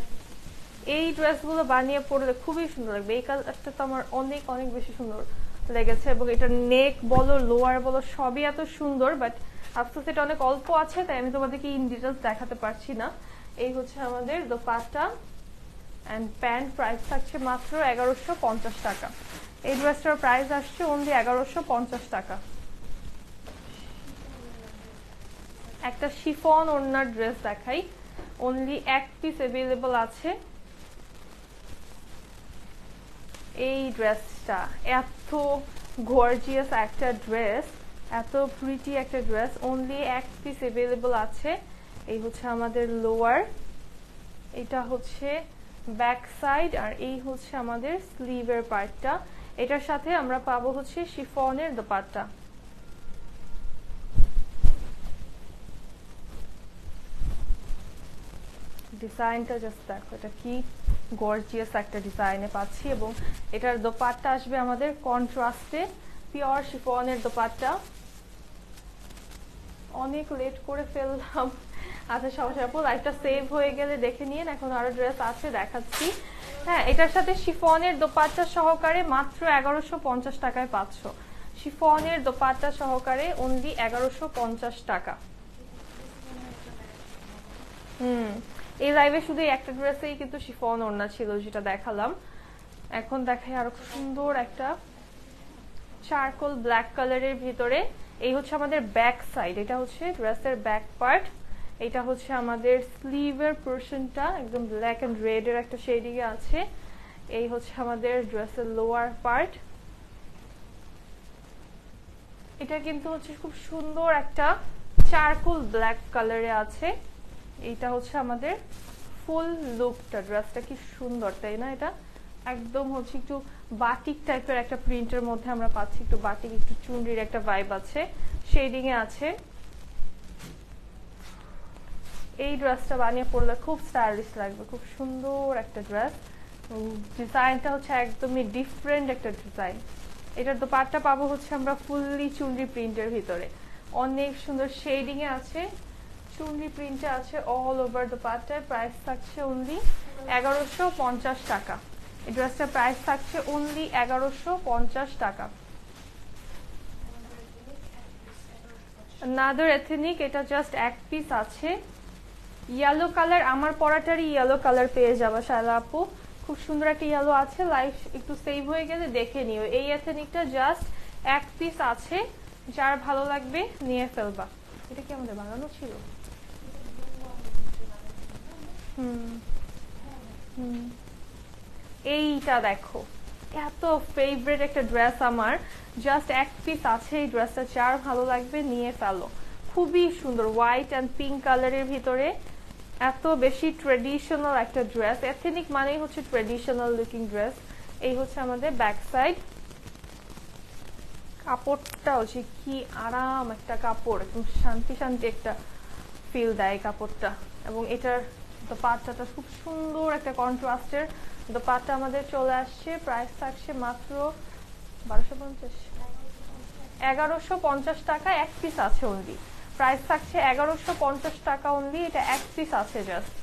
এই ড্রেসগুলো বানিয়ে পরলে খুবই সুন্দর লাগবে। এই কালারটা তো আমার অনেক অনেক বেশি সুন্দর লেগেছে, এবং এটা নেক বলো লোয়ার বলো সবই এত সুন্দর, বাট আফসোস এটা অনেক অল্প আছে, তাই আমি তোমাদেরকে ইন ডিটেলস দেখাতে পারছি না। এই হচ্ছে আমাদের দোপাট্টা এন্ড প্যান্ট, প্রাইস থাকছে মাত্র 1150 টাকা। এই ড্রেসটার প্রাইস আসছে অনলি 1150 টাকা। একটা শিফন ওড়নার ড্রেস দেখাই, অনলি এক পিস অ্যাভেলেবল আছে। এই ড্রেসটা এত গর্জিয়াস একটা ড্রেস, এত প্রিটি একটা ড্রেস, অনলি এক পিস অ্যাভেলেবল আছে। এই হচ্ছে আমাদের লোয়ার, এটা হচ্ছে ব্যাক সাইড, আর এই হচ্ছে আমাদের স্লিভের পার্টটা। এটার সাথে আমরা পাবো হচ্ছে শিফনের দোপাট্টা। ডিজাইনটা জাস্ট দেখো, এটা কি গর্জিয়াস একটা ডিজাইনে পাচ্ছি। এবং এটার দোপাট্টা আসবে আমাদের কন্ট্রাস্টে, পিওর শিফনের দোপাট্টা। অনেক লেট করে ফেললাম। আচ্ছা সমস্যা আপু, লাইভটা সেভ হয়ে গেলে দেখে নিন, এখন আরো ড্রেস আছে দেখাচ্ছি। হ্যাঁ, এটার সাথে শিফনের দোপাট্টা সহকারে মাত্র 1150 টাকায় পাচ্ছ। শিফনের দোপাট্টা সহকারে অনলি 1150 টাকা। এই লাইভে শুধু একটা ড্রেসেই কিন্তু শিফন ওড়না ছিল যেটা দেখালাম। এখন দেখাই আরো সুন্দর একটা চারকোল ব্ল্যাক কালারের ভিতরে। এই হচ্ছে আমাদের ব্যাক সাইড, এটা হচ্ছে ড্রেসের ব্যাক পার্ট। এটা হচ্ছে আমাদের স্লিভের পোরশনটা, একদম ব্ল্যাক এন্ড রেড এর একটা শেডিং এ আছে। এই হচ্ছে আমাদের ড্রেসের লোয়ার পার্ট। এটা কিন্তু হচ্ছে খুব সুন্দর একটা চারকোল ব্ল্যাক কালারে আছে। এইটা হচ্ছে আমাদের ফুল লুকটা। ড্রেসটা কি সুন্দর তাই না? এটা একদম হচ্ছে একটু বাটিক টাইপের একটা প্রিন্টের মধ্যে আমরা পাচ্ছি, একটু বাটিক, একটু চুনরির একটা ভাইব আছে, শেডিং এ আছে। এই ড্রেসটা বানিয়ে পরলে খুব স্টাইলিশ লাগবে, খুব সুন্দর একটা ড্রেস। ডিজাইনটা হচ্ছে একদমই ডিফারেন্ট একটা ডিজাইন। এটার দোপাট্টা পাবো হচ্ছে আমরা ফুললি চুনরি প্রিন্টের ভিতরে, অনেক সুন্দর শেডিং এ আছে, চুনরি প্রিন্টে আছে অল ওভার দোপাট্টায়। প্রাইস থাকছে অনলি 1150 টাকা। এই ড্রেসটার প্রাইস থাকছে অনলি 1150 টাকা। নাদার এথনিক, এটা জাস্ট এক পিস আছে, ইয়েলো কালার। আমার পরাটারই ইয়েলো কালার পেয়ে যাবে শায়লা আপু, খুব সুন্দর একটা ইয়েলো আছে। লাইভ একটু সেভ হয়ে গেলে দেখে নিও। এই এথনিকটা জাস্ট এক পিস আছে, যার ভালো লাগবে নিয়ে ফেলবা। এটা কি আমাদের বানানো ছিল? এইটা দেখো, এত ফেভারিট একটা ড্রেস আমার, জাস্ট এক পিস আছে এই ড্রেসটা, যার ভালো লাগবে নিয়ে ফেলো। খুবই সুন্দর, হোয়াইট অ্যান্ড পিঙ্ক কালারের ভিতরে, এত বেশি ট্রেডিশনাল একটা ড্রেস। এথনিক মানেই হচ্ছে ট্রেডিশনাল লুকিং ড্রেস। এই হচ্ছে আমাদের ব্যাক সাইড। কাপড়টা হচ্ছে কি আরাম একটা কাপড়, একদম শান্তি শান্তি একটা ফিল দেয় কাপড়টা। এবং এটার দোপাট্টাটা খুব সুন্দর একটা কন্ট্রাস্টের দোপাট্টা আমাদের চলে আসছে। প্রাইস থাকছে মাত্র 1150 টাকা। এক পিস আছে অনলি, প্রাইস থাকছে 1150 টাকা অনলি। এটা এক পিস আছে জাস্ট।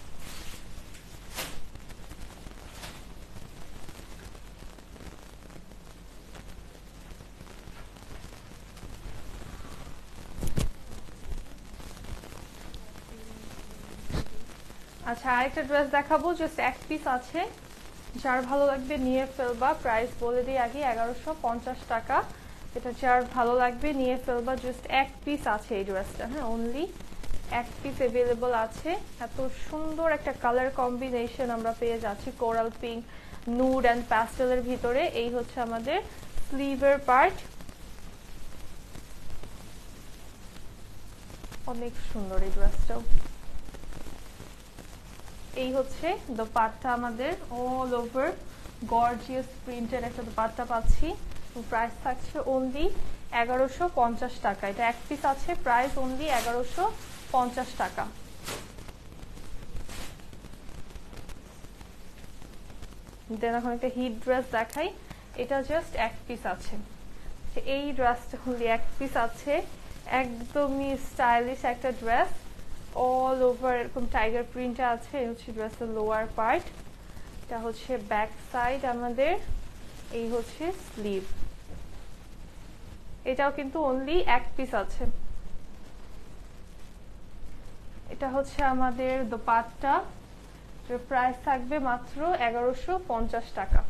আচ্ছা, আরেকটা ড্রেস দেখাবো, জাস্ট এক পিস আছে, যার ভালো লাগবে নিয়ে ফেলবা। প্রাইস বলে দিই আগে, 1150 টাকা। এটা যার ভালো লাগবে নিয়ে ফেলবা, জাস্ট এক পিস আছে এই ড্রেসটা। হ্যাঁ, অনলি এক পিস অ্যাভেলেবল আছে। এত সুন্দর একটা কালার কম্বিনেশন আমরা পেয়ে যাচ্ছি, কোরাল পিঙ্ক, নুড অ্যান্ড প্যাস্টেলের ভিতরে। এই হচ্ছে আমাদের স্লিভের পার্ট, অনেক সুন্দর এই ড্রেসটাও। এই হচ্ছে দোপাট্টা আমাদের, অল ওভার গর্জিয়াস প্রিন্টের একটা দোপাট্টা পাচ্ছি। প্রাইস থাকছে অনলি 1150 টাকা। এটা এক পিস আছে, প্রাইস অনলি 1150 টাকা। দেন এখন একটা হিট ড্রেস দেখাই, এটা জাস্ট এক পিস আছে। এই ড্রেসটা অনলি এক পিস আছে, একদমই স্টাইলিশ একটা ড্রেস, অল ওভার এরকম টাইগার প্রিন্ট আছে। এই হচ্ছে ড্রেসের লোয়ার পার্ট, এটা হচ্ছে ব্যাক সাইড আমাদের, এই হচ্ছে স্লিভ। এটাও কিন্তু অনলি এক পিস আছে। এটা হচ্ছে আমাদের দোপাট্টা, প্রাইস থাকবে মাত্র 1150 টাকা।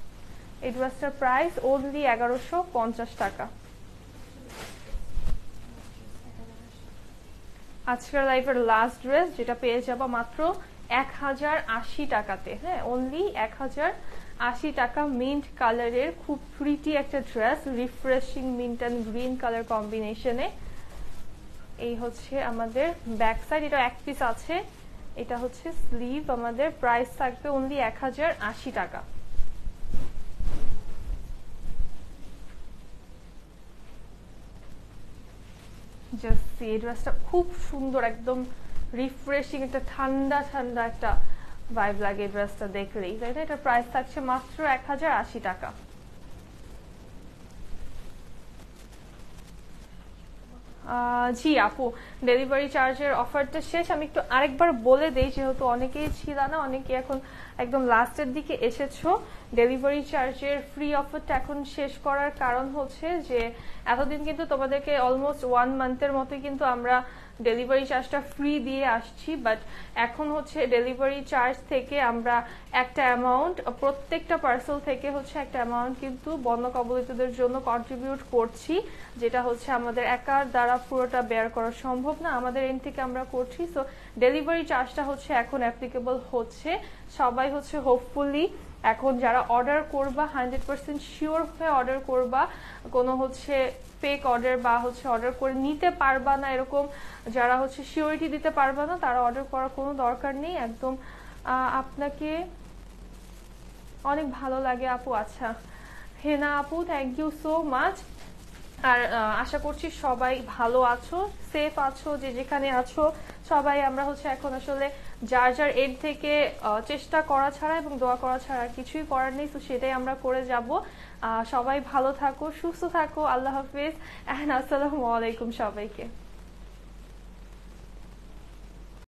এই ড্রেসটার প্রাইস অনলি 1150 টাকা। আজকের লাইফের লাস্ট ড্রেস, যেটা পেয়ে যাবো মাত্র 1080 টাকাতে। হ্যাঁ, অনলি 1080 টাকা। মিন্ট কালারের খুব প্রিটি একটা dress, refreshing mint and green colour কম্বিনেশনে। এই হচ্ছে আমাদের ব্যাক সাইড, এটা এক পিস আছে। এটা হচ্ছে স্লিভ আমাদের, প্রাইস থাকবে অনলি 1080 টাকা। জাস্ট এই ড্রেসটা খুব সুন্দর, একদম রিফ্রেশিং একটা ঠান্ডা ঠান্ডা একটা ভাইব লাগে ড্রেসটা দেখলেই, তাই না? এটা প্রাইস থাকছে মাত্র 1080 টাকা। জি আপু, ডেলিভারি চার্জের অফারটা শেষ। আমি একটু আরেকবার বলে দেই, যেহেতু অনেকেই ছিল না, অনেকে এখন একদম লাস্টের দিকে এসেছো। ডেলিভারি চার্জের ফ্রি অফারটা এখন শেষ করার কারণ হচ্ছে যে এতদিন কিন্তু তোমাদেরকে অলমোস্ট 1 মান্থের মতো কিন্তু আমরা ডেলিভারি চার্জটা ফ্রি দিয়ে আসছি, বাট এখন হচ্ছে ডেলিভারি চার্জ থেকে আমরা একটা অ্যামাউন্ট, প্রত্যেকটা পার্সেল থেকে হচ্ছে একটা অ্যামাউন্ট কিন্তু বন্য কবলিতদের জন্য কন্ট্রিবিউট করছি, যেটা হচ্ছে আমাদের একার দ্বারা পুরোটা বেয়ার করা সম্ভব না, আমাদের এন্ড থেকে আমরা করছি। সো ডেলিভারি চার্জটা হচ্ছে এখন অ্যাপ্লিকেবল হচ্ছে। সবাই হচ্ছে হোপফুলি এখন যারা অর্ডার করবা 100% শিওর হয়ে অর্ডার করবা, কোনো হচ্ছে ফেক অর্ডার বা হচ্ছে অর্ডার করে নিতে পারবা না এরকম যারা হচ্ছে সিওরিটি দিতে পারবা না, তারা অর্ডার করার কোনো দরকার নেই একদম। আপনাকে অনেক ভালো লাগে আপু। আচ্ছা হেনা আপু, থ্যাংক ইউ সো মাচ। আর আশা করছি সবাই ভালো আছো, সেফ আছো, যে যেখানে আছো। সবাই আমরা হচ্ছে এখন আসলে যার যার এড থেকে চেষ্টা করা ছাড়া এবং দোয়া করা ছাড়া কিছুই করার নেই, তো সেটাই আমরা করে যাব। সবাই ভালো থাকো, সুস্থ থাকো, আল্লাহ হাফিজ, এন্ড আসসালামু আলাইকুম সবাইকে।